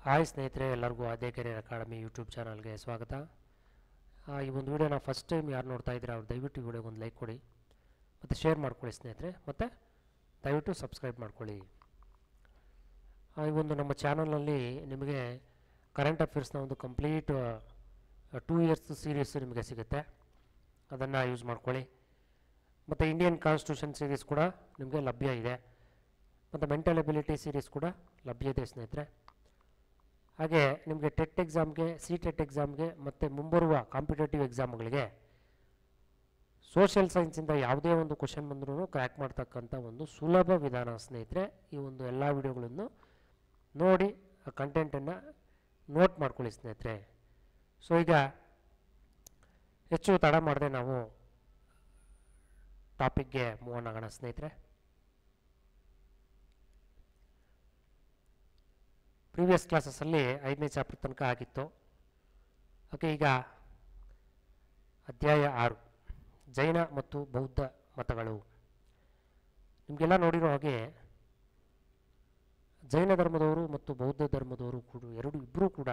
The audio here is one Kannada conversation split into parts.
ಹಾಯ್ ಸ್ನೇಹಿತರೆ, ಎಲ್ಲರಿಗೂ ಆದ್ಯ ಕೆರಿಯರ್ ಅಕಾಡೆಮಿ ಯೂಟ್ಯೂಬ್ ಚಾನಲ್ಗೆ ಸ್ವಾಗತ. ಈ ಒಂದು ವಿಡಿಯೋನ ಫಸ್ಟ್ ಟೈಮ್ ಯಾರು ನೋಡ್ತಾ ಇದ್ದೀರಾ ಅವ್ರು ದಯವಿಟ್ಟು ಈ ವಿಡಿಯೋಗೆ ಒಂದು ಲೈಕ್ ಕೊಡಿ ಮತ್ತು ಶೇರ್ ಮಾಡ್ಕೊಳ್ಳಿ ಸ್ನೇಹಿತರೆ, ಮತ್ತು ದಯವಿಟ್ಟು ಸಬ್ಸ್ಕ್ರೈಬ್ ಮಾಡ್ಕೊಳ್ಳಿ. ಈ ಒಂದು ನಮ್ಮ ಚಾನಲ್ನಲ್ಲಿ ನಿಮಗೆ ಕರೆಂಟ್ ಅಫೇರ್ಸ್ನ ಒಂದು ಕಂಪ್ಲೀಟ್ 2 ಇಯರ್ಸ್ ಸೀರೀಸ್ ನಿಮಗೆ ಸಿಗುತ್ತೆ, ಅದನ್ನು ಯೂಸ್ ಮಾಡ್ಕೊಳ್ಳಿ. ಮತ್ತು ಇಂಡಿಯನ್ ಕಾನ್ಸ್ಟಿಟ್ಯೂಷನ್ ಸೀರೀಸ್ ಕೂಡ ನಿಮಗೆ ಲಭ್ಯ ಇದೆ, ಮತ್ತು ಮೆಂಟಲ್ ಎಬಿಲಿಟಿ ಸೀರೀಸ್ ಕೂಡ ಲಭ್ಯ ಇದೆ ಸ್ನೇಹಿತರೆ. ಹಾಗೆ ನಿಮಗೆ ಟೆಟ್ ಎಕ್ಸಾಮ್ಗೆ, ಟೆಟ್ ಎಕ್ಸಾಮ್ಗೆ ಮತ್ತು ಮುಂಬರುವ ಕಾಂಪಿಟೇಟಿವ್ ಎಕ್ಸಾಮ್ಗಳಿಗೆ ಸೋಷಿಯಲ್ ಸೈನ್ಸಿಂದ ಯಾವುದೇ ಒಂದು ಕ್ವಶನ್ ಬಂದರೂ ಕ್ರ್ಯಾಕ್ ಮಾಡ್ತಕ್ಕಂಥ ಒಂದು ಸುಲಭ ವಿಧಾನ ಸ್ನೇಹಿತರೆ. ಈ ಒಂದು ಎಲ್ಲ ವಿಡಿಯೋಗಳನ್ನು ನೋಡಿ ಆ ಕಂಟೆಂಟನ್ನು ನೋಟ್ ಮಾಡ್ಕೊಳ್ಳಿ ಸ್ನೇಹಿತರೆ. ಸೊ ಈಗ ಹೆಚ್ಚು ತಡ ಮಾಡದೆ ನಾವು ಟಾಪಿಕ್ಗೆ ಮೂವ್ ಆನ್ ಆಗೋಣ ಸ್ನೇಹಿತರೆ. ಪ್ರೀವಿಯಸ್ ಕ್ಲಾಸಸ್ಸಲ್ಲಿ 5ನೇ ಚಾಪ್ಟರ್ ತನಕ ಆಗಿತ್ತು. ಓಕೆ, ಈಗ ಅಧ್ಯಾಯ 6 ಜೈನ ಮತ್ತು ಬೌದ್ಧ ಮತಗಳು. ನಿಮಗೆಲ್ಲ ನೋಡಿರೋ ಹಾಗೆ ಜೈನ ಧರ್ಮದವರು ಮತ್ತು ಬೌದ್ಧ ಧರ್ಮದವರು ಕೂಡ ಇಬ್ಬರೂ ಕೂಡ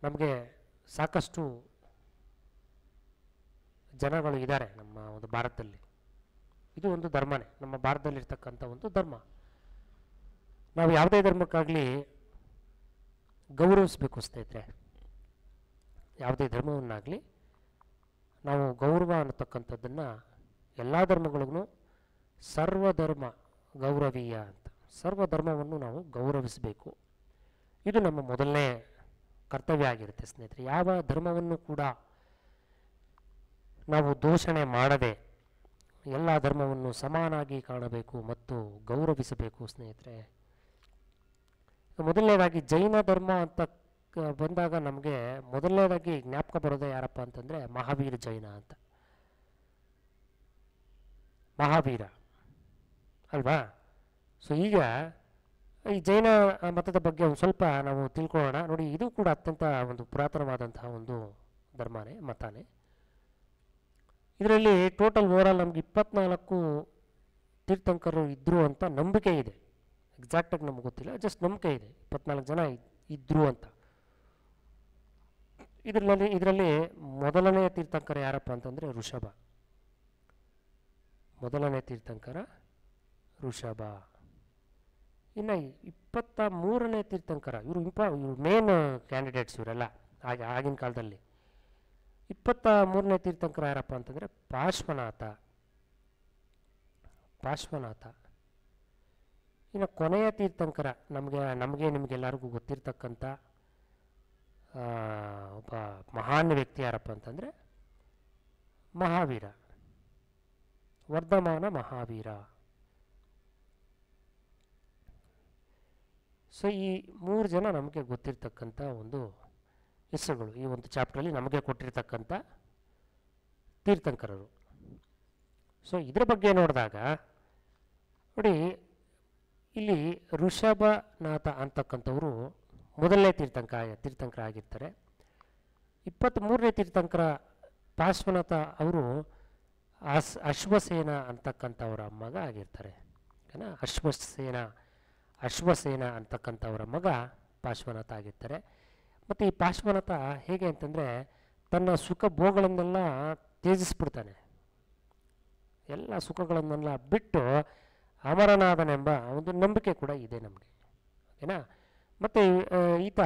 ನಮಗೆ ಸಾಕಷ್ಟು ಜನಗಳು ಇದ್ದಾರೆ ನಮ್ಮ ಒಂದು ಭಾರತದಲ್ಲಿ. ಇದು ಒಂದು ಧರ್ಮನೇ, ನಮ್ಮ ಭಾರತದಲ್ಲಿರ್ತಕ್ಕಂಥ ಒಂದು ಧರ್ಮ. ನಾವು ಯಾವುದೇ ಧರ್ಮಕ್ಕಾಗಲಿ ಗೌರವಿಸಬೇಕು ಸ್ನೇಹಿತರೆ. ಯಾವುದೇ ಧರ್ಮವನ್ನಾಗಲಿ ನಾವು ಗೌರವ ಅನ್ನತಕ್ಕಂಥದ್ದನ್ನು ಎಲ್ಲ ಧರ್ಮಗಳಿಗೂ ಸರ್ವಧರ್ಮ ಗೌರವೀಯ ಅಂತ, ಸರ್ವಧರ್ಮವನ್ನು ನಾವು ಗೌರವಿಸಬೇಕು. ಇದು ನಮ್ಮ ಮೊದಲನೇ ಕರ್ತವ್ಯ ಆಗಿರುತ್ತೆ ಸ್ನೇಹಿತರೆ. ಯಾವ ಧರ್ಮವನ್ನು ಕೂಡ ನಾವು ದೂಷಣೆ ಮಾಡದೆ ಎಲ್ಲ ಧರ್ಮವನ್ನು ಸಮಾನಾಗಿ ಕಾಣಬೇಕು ಮತ್ತು ಗೌರವಿಸಬೇಕು ಸ್ನೇಹಿತರೆ. ಮೊದಲನೇದಾಗಿ ಜೈನ ಧರ್ಮ ಅಂತ ಬಂದಾಗ ನಮಗೆ ಮೊದಲನೇದಾಗಿ ಜ್ಞಾಪಕ ಬರೋದೇ ಯಾರಪ್ಪ ಅಂತಂದರೆ ಮಹಾವೀರ ಜೈನ ಅಂತ. ಮಹಾವೀರ ಅಲ್ವಾ? ಸೊ ಈಗ ಈ ಜೈನ ಮತದ ಬಗ್ಗೆ ಒಂದು ಸ್ವಲ್ಪ ನಾವು ತಿಳ್ಕೊಳ್ಳೋಣ. ನೋಡಿ, ಇದು ಕೂಡ ಅತ್ಯಂತ ಒಂದು ಪುರಾತನವಾದಂತಹ ಒಂದು ಧರ್ಮನೇ, ಮತನೇ. ಇದರಲ್ಲಿ ಟೋಟಲ್ ಓವರಾಲ್ ನಮ್ಗೆ 24 ತೀರ್ಥಂಕರು ಇದ್ದರು ಅಂತ ನಂಬಿಕೆ ಇದೆ. ಎಕ್ಸಾಕ್ಟಾಗಿ ನಮ್ಗೆ ಗೊತ್ತಿಲ್ಲ, ಜಸ್ಟ್ ನಂಬಿಕೆ ಇದೆ 24 ಜನ ಇದ್ದರು ಅಂತ. ಇದರಲ್ಲಿ ಮೊದಲನೇ ತೀರ್ಥಂಕರ ಯಾರಪ್ಪ ಅಂತಂದರೆ ಋಷಭ. ಮೊದಲನೇ ತೀರ್ಥಂಕರ ಋಷಭ. ಇನ್ನು 23ನೇ ತೀರ್ಥಂಕರ, ಇವರು ಮೇನ್ ಕ್ಯಾಂಡಿಡೇಟ್ಸ್ ಇವರೆಲ್ಲ ಆಗಿನ ಕಾಲದಲ್ಲಿ. 23ನೇ ತೀರ್ಥಂಕರ ಯಾರಪ್ಪ ಅಂತಂದರೆ ಪಾರ್ಶ್ವನಾಥ. ಇನ್ನು ಕೊನೆಯ ತೀರ್ಥಂಕರ ನಿಮಗೆಲ್ಲರಿಗೂ ಗೊತ್ತಿರ್ತಕ್ಕಂಥ ಒಬ್ಬ ಮಹಾನ್ ವ್ಯಕ್ತಿ ಯಾರಪ್ಪ ಅಂತಂದರೆ ಮಹಾವೀರ, ವರ್ಧಮಾನ ಮಹಾವೀರ. ಸೊ ಈ 3 ಜನ ನಮಗೆ ಗೊತ್ತಿರ್ತಕ್ಕಂಥ ಒಂದು ಹೆಸರುಗಳು, ಈ ಒಂದು ಚಾಪ್ಟ್ರಲ್ಲಿ ನಮಗೆ ಕೊಟ್ಟಿರ್ತಕ್ಕಂಥ ತೀರ್ಥಂಕರರು. ಸೊ ಇದ್ರ ಬಗ್ಗೆ ನೋಡಿದಾಗ ನೋಡಿ, ಇಲ್ಲಿ ಋಷಭನಾಥ ಅಂತಕ್ಕಂಥವರು ಮೊದಲನೇ ತೀರ್ಥಂಕರ ಆಗಿರ್ತಾರೆ. 23ನೇ ತೀರ್ಥಂಕರ ಪಾರ್ಶ್ವನಾಥ ಅವರು ಅಶ್ವಸೇನ ಅಂತಕ್ಕಂಥವರ ಮಗ ಆಗಿರ್ತಾರೆ. ಓಕೆನಾ? ಅಶ್ವಸೇನ ಅಂತಕ್ಕಂಥವರ ಮಗ ಪಾರ್ಶ್ವನಾಥ ಆಗಿರ್ತಾರೆ. ಮತ್ತು ಈ ಪಾರ್ಶ್ವನಾಥ ಹೇಗೆ ಅಂತಂದರೆ ತನ್ನ ಸುಖ ಭೋಗಗಳನ್ನೆಲ್ಲ ತ್ಯಜಿಸ್ಬಿಡ್ತಾನೆ, ಎಲ್ಲ ಸುಖಗಳನ್ನೆಲ್ಲ ಬಿಟ್ಟು ಅಮರನಾಥನೆಂಬ ಒಂದು ನಂಬಿಕೆ ಕೂಡ ಇದೆ ನಮಗೆ. ಓಕೆನಾ? ಮತ್ತು ಈತ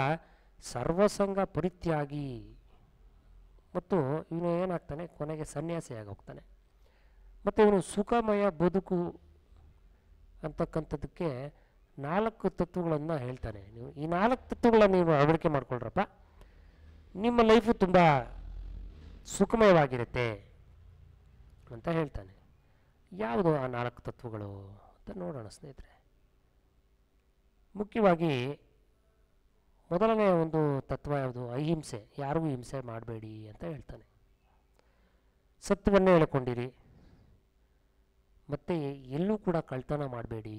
ಸರ್ವಸಂಗ ಪರಿತ್ಯಾಗಿ ಮತ್ತು ಇವನು ಏನಾಗ್ತಾನೆ, ಕೊನೆಗೆ ಸನ್ಯಾಸಿಯಾಗಿ ಹೋಗ್ತಾನೆ. ಮತ್ತು ಇವನು ಸುಖಮಯ ಬದುಕು ಅಂತಕ್ಕಂಥದ್ದಕ್ಕೆ 4 ತತ್ವಗಳನ್ನು ಹೇಳ್ತಾನೆ. ನೀವು ಈ 4 ತತ್ವಗಳನ್ನು ನೀವು ಅಳವಡಿಕೆ ಮಾಡ್ಕೊಳ್ರಪ್ಪ, ನಿಮ್ಮ ಲೈಫು ತುಂಬ ಸುಖಮಯವಾಗಿರುತ್ತೆ ಅಂತ ಹೇಳ್ತಾನೆ. ಯಾವುದು ಆ 4 ತತ್ವಗಳು ಅಂತ ನೋಡೋಣ ಸ್ನೇಹಿತರೆ. ಮುಖ್ಯವಾಗಿ ಮೊದಲನೇ ಒಂದು ತತ್ವ ಯಾವುದು? ಅಹಿಂಸೆ. ಯಾರಿಗೂ ಹಿಂಸೆ ಮಾಡಬೇಡಿ ಅಂತ ಹೇಳ್ತಾನೆ. ಸತ್ಯವನ್ನೇ ಹೇಳ್ಕೊಂಡಿರಿ, ಮತ್ತು ಎಲ್ಲೂ ಕೂಡ ಕಳ್ತನ ಮಾಡಬೇಡಿ.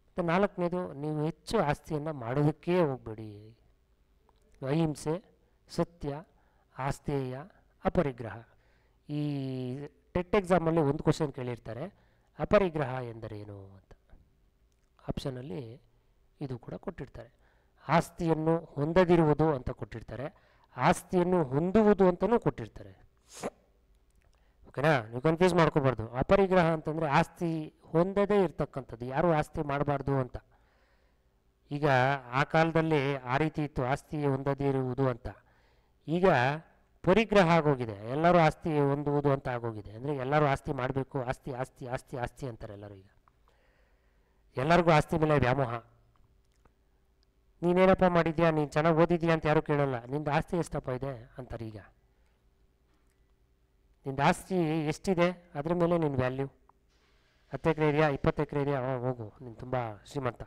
ಮತ್ತು 4ನೇದು, ನೀವು ಹೆಚ್ಚು ಆಸ್ತಿಯನ್ನು ಮಾಡೋದಕ್ಕೇ ಹೋಗಬೇಡಿ. ಅಹಿಂಸೆ, ಸತ್ಯ, ಆಸ್ತೇಯ, ಅಪರಿಗ್ರಹ. ಈ ಟೆಟ್ ಎಕ್ಸಾಮಲ್ಲಿ ಒಂದು ಕ್ವಶನ್ ಕೇಳಿರ್ತಾರೆ, ಅಪರಿಗ್ರಹ ಎಂದರೇನು ಅಂತ. ಆಪ್ಷನಲ್ಲಿ ಇದು ಕೂಡ ಕೊಟ್ಟಿರ್ತಾರೆ. ಆಸ್ತಿಯನ್ನು ಹೊಂದದಿರುವುದು ಅಂತ ಕೊಟ್ಟಿರ್ತಾರೆ, ಆಸ್ತಿಯನ್ನು ಹೊಂದುವುದು ಅಂತಲೂ ಕೊಟ್ಟಿರ್ತಾರೆ. ಓಕೆನಾ, ನೀವು ಕನ್ಫ್ಯೂಸ್ ಮಾಡ್ಕೋಬಾರ್ದು. ಅಪರಿಗ್ರಹ ಅಂತಂದರೆ ಆಸ್ತಿ ಹೊಂದದೇ ಇರ್ತಕ್ಕಂಥದ್ದು, ಯಾರೂ ಆಸ್ತಿ ಮಾಡಬಾರ್ದು ಅಂತ. ಈಗ ಆ ಕಾಲದಲ್ಲಿ ಆ ರೀತಿ ಇತ್ತು, ಆಸ್ತಿ ಹೊಂದದೇ ಇರುವುದು ಅಂತ. ಈಗ ಪರಿಗ್ರಹ ಆಗೋಗಿದೆ, ಎಲ್ಲರೂ ಆಸ್ತಿ ಹೊಂದುವುದು ಅಂತ ಆಗೋಗಿದೆ. ಅಂದರೆ ಎಲ್ಲರೂ ಆಸ್ತಿ ಮಾಡಬೇಕು, ಆಸ್ತಿ ಆಸ್ತಿ ಆಸ್ತಿ ಆಸ್ತಿ ಅಂತಾರೆ ಎಲ್ಲರೂ. ಈಗ ಎಲ್ಲರಿಗೂ ಆಸ್ತಿ ಮೇಲೆ ವ್ಯಾಮೋಹ. ನೀನೇನಪ್ಪ ಮಾಡಿದ್ಯಾ, ನೀನು ಚೆನ್ನಾಗಿ ಓದಿದ್ಯಾ ಅಂತ ಯಾರೂ ಕೇಳೋಲ್ಲ, ನಿಂದು ಆಸ್ತಿ ಎಷ್ಟಪ್ಪ ಇದೆ ಅಂತಾರೆ. ಈಗ ನಿಂದು ಆಸ್ತಿ ಎಷ್ಟಿದೆ ಅದ್ರ ಮೇಲೆ ನಿನ್ನ ವ್ಯಾಲ್ಯೂ. 10 ಎಕರೆ ಇದೆಯಾ, 20 ಎಕರೆ ಇದೆಯಾ, ಹೋಗು, ನೀನು ತುಂಬ ಶ್ರೀಮಂತ.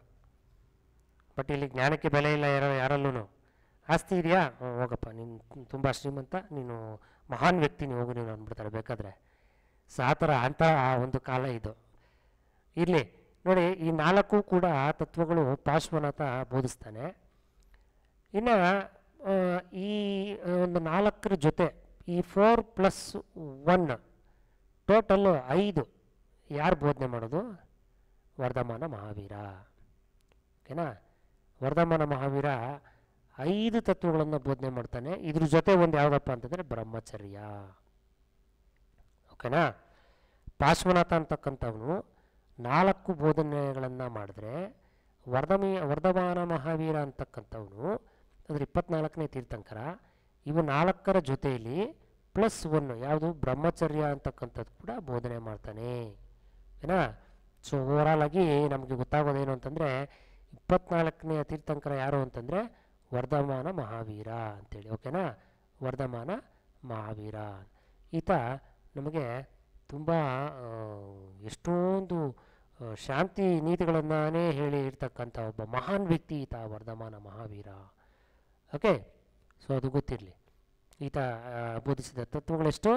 ಬಟ್ ಇಲ್ಲಿ ಜ್ಞಾನಕ್ಕೆ ಬೆಲೆ ಇಲ್ಲ ಯಾರಲ್ಲೂ. ಆಸ್ತಿ ಇದೆಯಾ, ಹೋಗಪ್ಪ, ನೀನು ತುಂಬ ಶ್ರೀಮಂತ, ನೀನು ಮಹಾನ್ ವ್ಯಕ್ತಿ, ನೀವು ಹೋಗು ನೀನು ಅಂದ್ಬಿಡ್ತಾರೆ ಬೇಕಾದರೆ. ಸೊ ಆ ಥರ ಅಂಥ ಒಂದು ಕಾಲ ಇದು. ಇರಲಿ ನೋಡಿ, ಈ 4 ಕೂಡ ತತ್ವಗಳು ಪಾರ್ಶ್ವನಾಥ ಬೋಧಿಸ್ತಾನೆ. ಇನ್ನು ಈ ಒಂದು 4ರ ಜೊತೆ ಈ 4+1 ಟೋಟಲ್ಲು 5 ಯಾರು ಬೋಧನೆ ಮಾಡೋದು? ವರ್ಧಮಾನ ಮಹಾವೀರ. ಓಕೆನಾ, ವರ್ಧಮಾನ ಮಹಾವೀರ 5 ತತ್ವಗಳನ್ನು ಬೋಧನೆ ಮಾಡ್ತಾನೆ. ಇದ್ರ ಜೊತೆ ಒಂದು ಯಾವುದಪ್ಪ ಅಂತಂದರೆ ಬ್ರಹ್ಮಚರ್ಯ. ಓಕೆನಾ, ಪಾರ್ಶ್ವನಾಥ ಅಂತಕ್ಕಂಥವನು 4 ಬೋಧನೆಗಳನ್ನು ಮಾಡಿದ್ರೆ, ವರ್ಧಮಾನ ಮಹಾವೀರ ಅಂತಕ್ಕಂಥವನು ಅಂದರೆ 24ನೇ ತೀರ್ಥಂಕರ, ಇವು 4ರ ಜೊತೆಯಲ್ಲಿ +1 ಯಾವುದು ಬ್ರಹ್ಮಚರ್ಯ ಅಂತಕ್ಕಂಥದ್ದು ಕೂಡ ಬೋಧನೆ ಮಾಡ್ತಾನೆ. ಓಕೆನಾ. ಸೊ ಓವರಾಲ್ ಆಗಿ ನಮಗೆ ಗೊತ್ತಾಗೋದೇನು ಅಂತಂದರೆ 24ನೇ ತೀರ್ಥಂಕರ ಯಾರು ಅಂತಂದರೆ ವರ್ಧಮಾನ ಮಹಾವೀರ ಅಂತೇಳಿ. ಓಕೆನಾ, ವರ್ಧಮಾನ ಮಹಾವೀರ ಈತ ನಮಗೆ ತುಂಬ ಎಷ್ಟೊಂದು ಶಾಂತಿ ನೀತಿಗಳನ್ನೇ ಹೇಳಿ ಇರ್ತಕ್ಕಂಥ ಒಬ್ಬ ಮಹಾನ್ ವ್ಯಕ್ತಿ ಈತ ವರ್ಧಮಾನ ಮಹಾವೀರ. ಓಕೆ, ಸೊ ಅದು ಗೊತ್ತಿರಲಿ. ಈತ ಬೋಧಿಸಿದ ತತ್ವಗಳೆಷ್ಟು?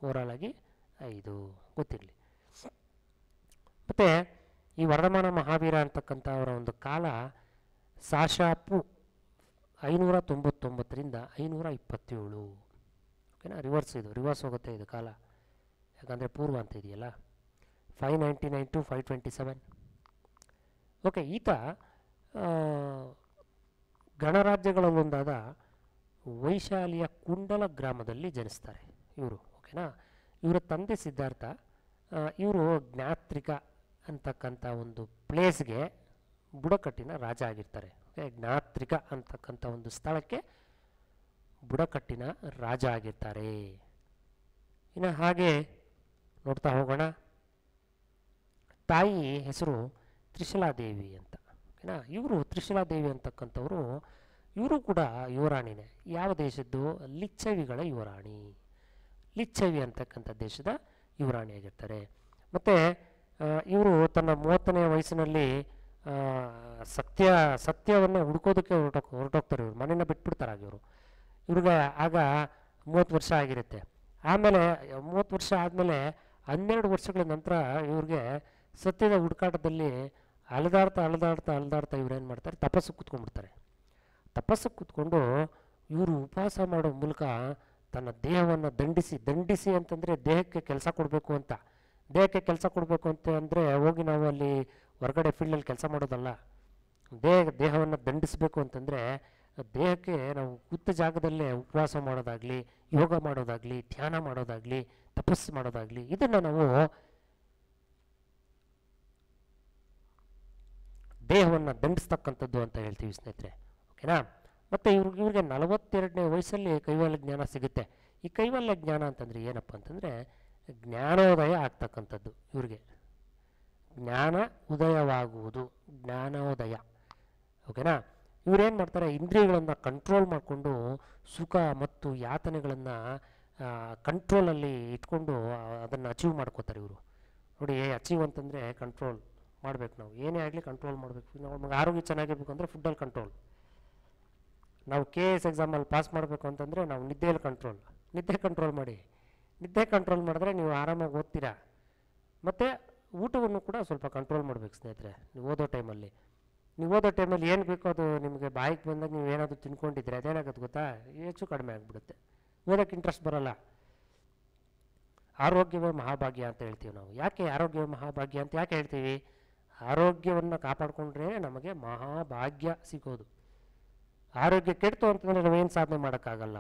ಓವರಾಲ್ ಆಗಿ 5 ಗೊತ್ತಿರಲಿ. ಮತ್ತು ಈ ವರ್ಧಮಾನ ಮಹಾವೀರ ಅಂತಕ್ಕಂಥ ಅವರ ಒಂದು ಕಾಲ ಸಾಶಾಪು 599ರಿಂದ 527. ಓಕೆನಾ, ರಿವರ್ಸ್ ಹೋಗುತ್ತೆ ಇದು ಕಾಲ, ಯಾಕಂದರೆ ಪೂರ್ವ ಅಂತ ಇದೆಯಲ್ಲ. 599 to 527. ಓಕೆ, ಈತ ಗಣರಾಜ್ಯಗಳಲ್ಲೊಂದಾದ ವೈಶಾಲಿಯ ಕುಂಡಲ ಗ್ರಾಮದಲ್ಲಿ ಜನಿಸ್ತಾರೆ ಇವರು. ಓಕೆನಾ, ಇವರ ತಂದೆ ಸಿದ್ಧಾರ್ಥ, ಇವರು ಜ್ಞಾತ್ರಿಕ ಅಂತಕ್ಕಂಥ ಒಂದು ಪ್ಲೇಸ್ಗೆ ಬುಡಕಟ್ಟಿನ ರಾಜ ಆಗಿರ್ತಾರೆ. ಓಕೆ, ಜ್ಞಾತ್ರಿಕ ಅಂತಕ್ಕಂಥ ಒಂದು ಸ್ಥಳಕ್ಕೆ ಬುಡಕಟ್ಟಿನ ರಾಜ ಆಗಿರ್ತಾರೆ. ಇನ್ನು ಹಾಗೆ ನೋಡ್ತಾ ಹೋಗೋಣ. ತಾಯಿ ಹೆಸರು ತ್ರಿಶಲಾದೇವಿ ಅಂತ. ಓಕೆನಾ, ಇವರು ತ್ರಿಶಲಾದೇವಿ ಅಂತಕ್ಕಂಥವರು, ಇವರು ಕೂಡ ಯುವರಾಣಿನೇ. ಯಾವ ದೇಶದ್ದು? ಲಿಚ್ಛವಿಗಳ ಯುವರಾಣಿ. ಲಿಚ್ಛವಿ ಅಂತಕ್ಕಂಥ ದೇಶದ ಯುವರಾಣಿಯಾಗಿರ್ತಾರೆ. ಮತ್ತು ಇವರು ತನ್ನ 30ನೇ ವಯಸ್ಸಿನಲ್ಲಿ ಸತ್ಯವನ್ನು ಹುಡ್ಕೋದಕ್ಕೆ ಹೊರಟೋಗ್ತಾರೆ. ಇವರು ಮನೆಯನ್ನು ಬಿಟ್ಬಿಡ್ತಾರೆ ಇವರು. ಇವ್ರಿಗೆ ಆಗ 30 ವರ್ಷ ಆಗಿರುತ್ತೆ. ಆಮೇಲೆ 30 ವರ್ಷ ಆದಮೇಲೆ 12 ವರ್ಷಗಳ ನಂತರ ಇವ್ರಿಗೆ ಸತ್ಯದ ಹುಡುಕಾಟದಲ್ಲಿ ಅಲದಾಡ್ತಾ ಇವ್ರೇನು ಮಾಡ್ತಾರೆ? ತಪಸ್ಸು ಕೂತ್ಕೊಂಡ್ಬಿಡ್ತಾರೆ. ತಪಸ್ಸು ಕೂತ್ಕೊಂಡು ಇವರು ಉಪವಾಸ ಮಾಡೋ ಮೂಲಕ ತನ್ನ ದೇಹವನ್ನು ದಂಡಿಸಿ ಅಂತಂದರೆ ದೇಹಕ್ಕೆ ಕೆಲಸ ಕೊಡಬೇಕು ಅಂತ. ದೇಹಕ್ಕೆ ಕೆಲಸ ಕೊಡಬೇಕು ಅಂತ ಅಂದರೆ ಹೋಗಿ ನಾವು ಅಲ್ಲಿ ಹೊರಗಡೆ ಫೀಲ್ಡಲ್ಲಿ ಕೆಲಸ ಮಾಡೋದಲ್ಲ. ದೇಹವನ್ನು ದಂಡಿಸಬೇಕು ಅಂತಂದರೆ ದೇಹಕ್ಕೆ ನಾವು ಕೂತ ಜಾಗದಲ್ಲೇ ಉಪವಾಸ ಮಾಡೋದಾಗಲಿ, ಯೋಗ ಮಾಡೋದಾಗಲಿ, ಧ್ಯಾನ ಮಾಡೋದಾಗಲಿ, ತಪಸ್ಸು ಮಾಡೋದಾಗಲಿ, ಇದನ್ನು ನಾವು ದೇಹವನ್ನು ದಂಡಿಸ್ತಕ್ಕಂಥದ್ದು ಅಂತ ಹೇಳ್ತೀವಿ ಸ್ನೇಹಿತರೆ. ಓಕೆನಾ. ಮತ್ತು ಇವ್ರಿಗೆ 42ನೇ ವಯಸ್ಸಲ್ಲಿ ಕೈವಲ್ಯ ಜ್ಞಾನ ಸಿಗುತ್ತೆ. ಈ ಕೈವಲ್ಯ ಜ್ಞಾನ ಅಂತಂದರೆ ಏನಪ್ಪ ಅಂತಂದರೆ ಜ್ಞಾನೋದಯ ಆಗ್ತಕ್ಕಂಥದ್ದು. ಇವ್ರಿಗೆ ಜ್ಞಾನ ಉದಯವಾಗುವುದು, ಜ್ಞಾನೋದಯ. ಓಕೆನಾ. ಇವರೇನು ಮಾಡ್ತಾರೆ? ಇಂದ್ರಿಯಗಳನ್ನು ಕಂಟ್ರೋಲ್ ಮಾಡಿಕೊಂಡು ಸುಖ ಮತ್ತು ಯಾತನೆಗಳನ್ನು ಕಂಟ್ರೋಲಲ್ಲಿ ಇಟ್ಕೊಂಡು ಅದನ್ನು ಅಚೀವ್ ಮಾಡ್ಕೋತಾರೆ ಇವರು. ನೋಡಿ, ಅಚೀವ್ ಅಂತಂದರೆ ಕಂಟ್ರೋಲ್ ಮಾಡಬೇಕು. ನಾವು ಏನೇ ಆಗಲಿ ಕಂಟ್ರೋಲ್ ಮಾಡಬೇಕು. ನಮಗೆ ಆರೋಗ್ಯ ಚೆನ್ನಾಗಿರ್ಬೇಕು ಅಂದರೆ ಫುಡ್ಡಲ್ಲಿ ಕಂಟ್ರೋಲ್. ನಾವು KS ಎಕ್ಸಾಮಲ್ಲಿ ಪಾಸ್ ಮಾಡಬೇಕು ಅಂತಂದರೆ ನಾವು ನಿದ್ದೆಯಲ್ಲಿ ನಿದ್ದೆ ಕಂಟ್ರೋಲ್ ಮಾಡಿ. ನಿದ್ದೆ ಕಂಟ್ರೋಲ್ ಮಾಡಿದ್ರೆ ನೀವು ಆರಾಮಾಗಿ ಓದ್ತೀರಾ. ಮತ್ತು ಊಟವನ್ನು ಕೂಡ ಸ್ವಲ್ಪ ಕಂಟ್ರೋಲ್ ಮಾಡಬೇಕು ಸ್ನೇಹಿತರೆ. ನೀವು ಓದೋ ಟೈಮಲ್ಲಿ ಏನು ಬೇಕೋ ಅದು ನಿಮಗೆ ಬಾಯಿಗೆ ಬಂದಾಗ ನೀವು ಏನಾದರೂ ತಿನ್ಕೊಂಡಿದ್ರೆ ಅದೇನಾಗುತ್ತೆ ಗೊತ್ತಾ? ಹೆಚ್ಚು ಕಡಿಮೆ ಆಗಿಬಿಡುತ್ತೆ, ಓದೋಕ್ಕೆ ಇಂಟ್ರೆಸ್ಟ್ ಬರೋಲ್ಲ. ಆರೋಗ್ಯವೇ ಮಹಾಭಾಗ್ಯ ಅಂತ ಹೇಳ್ತೀವಿ ನಾವು. ಯಾಕೆ ಆರೋಗ್ಯವೇ ಮಹಾಭಾಗ್ಯ ಅಂತ ಯಾಕೆ ಹೇಳ್ತೀವಿ? ಆರೋಗ್ಯವನ್ನು ಕಾಪಾಡಿಕೊಂಡ್ರೆ ನಮಗೆ ಮಹಾಭಾಗ್ಯ ಸಿಗೋದು. ಆರೋಗ್ಯ ಕೆಡ್ತು ಅಂತಂದರೆ ನಾವೇನು ಸಾಧನೆ ಮಾಡೋಕ್ಕಾಗಲ್ಲ.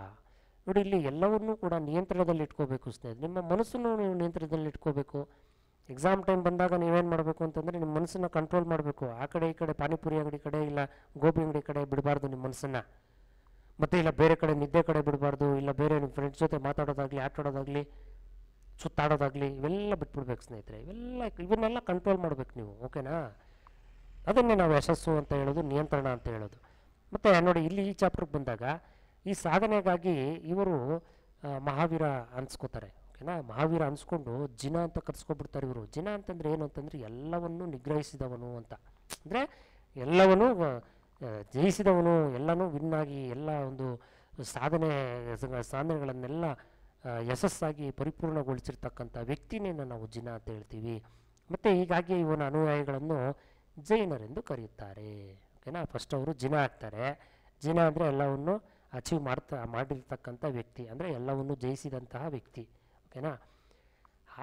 ನೋಡಿ, ಇಲ್ಲಿ ಎಲ್ಲವನ್ನೂ ಕೂಡ ನಿಯಂತ್ರಣದಲ್ಲಿ ಇಟ್ಕೋಬೇಕು ಸ್ನೇಹಿತರೆ. ನಿಮ್ಮ ಮನಸ್ಸನ್ನು ನೀವು ನಿಯಂತ್ರಣದಲ್ಲಿ ಇಟ್ಕೋಬೇಕು. ಎಕ್ಸಾಮ್ ಟೈಮ್ ಬಂದಾಗ ನೀವೇನು ಮಾಡಬೇಕು ಅಂತಂದರೆ ನಿಮ್ಮ ಮನಸ್ಸನ್ನು ಕಂಟ್ರೋಲ್ ಮಾಡಬೇಕು. ಆ ಕಡೆ ಈ ಕಡೆ ಪಾನಿಪುರಿ ಅಂಗಡಿ ಕಡೆ ಇಲ್ಲ ಗೋಬಿ ಅಂಗಡಿ ಕಡೆ ಬಿಡಬಾರ್ದು ನಿಮ್ಮ ಮನಸ್ಸನ್ನು. ಮತ್ತು ಇಲ್ಲ ಬೇರೆ ಕಡೆ ನಿದ್ದೆ ಕಡೆ ಬಿಡಬಾರ್ದು, ಇಲ್ಲ ಬೇರೆ ನಿಮ್ಮ ಫ್ರೆಂಡ್ಸ್ ಜೊತೆ ಮಾತಾಡೋದಾಗಲಿ, ಆಟಾಡೋದಾಗಲಿ, ಸುತ್ತಾಡೋದಾಗಲಿ, ಇವೆಲ್ಲ ಬಿಟ್ಬಿಡ್ಬೇಕು ಸ್ನೇಹಿತರೆ. ಇವನ್ನೆಲ್ಲ ಕಂಟ್ರೋಲ್ ಮಾಡಬೇಕು ನೀವು, ಓಕೆನಾ? ಅದನ್ನೇ ನಾವು ಯಶಸ್ಸು ಅಂತ ಹೇಳೋದು, ನಿಯಂತ್ರಣ ಅಂತ ಹೇಳೋದು. ಮತ್ತು ನೋಡಿ, ಇಲ್ಲಿ ಈ ಚಾಪ್ಟರ್ಗೆ ಬಂದಾಗ ಈ ಸಾಧನೆಗಾಗಿ ಇವರು ಮಹಾವೀರ ಅನ್ಸ್ಕೋತಾರೆ, ಓಕೆನಾ? ಮಹಾವೀರ ಅನ್ಸ್ಕೊಂಡು ಜಿನ ಅಂತ ಕರೆಸ್ಕೊಬಿಡ್ತಾರೆ ಇವರು. ಜಿನ ಅಂತಂದರೆ ಏನು ಅಂತಂದರೆ ಎಲ್ಲವನ್ನೂ ನಿಗ್ರಹಿಸಿದವನು ಅಂತ. ಅಂದರೆ ಎಲ್ಲವನ್ನೂ ಜಯಿಸಿದವನು, ಎಲ್ಲನೂ ವಿನ್ನಾಗಿ ಎಲ್ಲ ಒಂದು ಸಾಧನೆಗಳನ್ನೆಲ್ಲ ಯಶಸ್ಸಾಗಿ ಪರಿಪೂರ್ಣಗೊಳಿಸಿರ್ತಕ್ಕಂಥ ವ್ಯಕ್ತಿನೇ ನಾವು ಜಿನ ಅಂತ ಹೇಳ್ತೀವಿ. ಮತ್ತು ಹೀಗಾಗಿ ಇವನ ಅನುಯಾಯಿಗಳನ್ನು ಜೈನರೆಂದು ಕರೆಯುತ್ತಾರೆ, ಓಕೆನಾ? ಫಸ್ಟ್ ಅವರು ಜಿನ ಆಗ್ತಾರೆ. ಜಿನ ಅಂದರೆ ಎಲ್ಲವನ್ನು ಅಚೀವ್ ಮಾಡಿರ್ತಕ್ಕಂಥ ವ್ಯಕ್ತಿ, ಅಂದರೆ ಎಲ್ಲವನ್ನು ಜಯಿಸಿದಂತಹ ವ್ಯಕ್ತಿ, ಓಕೆನಾ?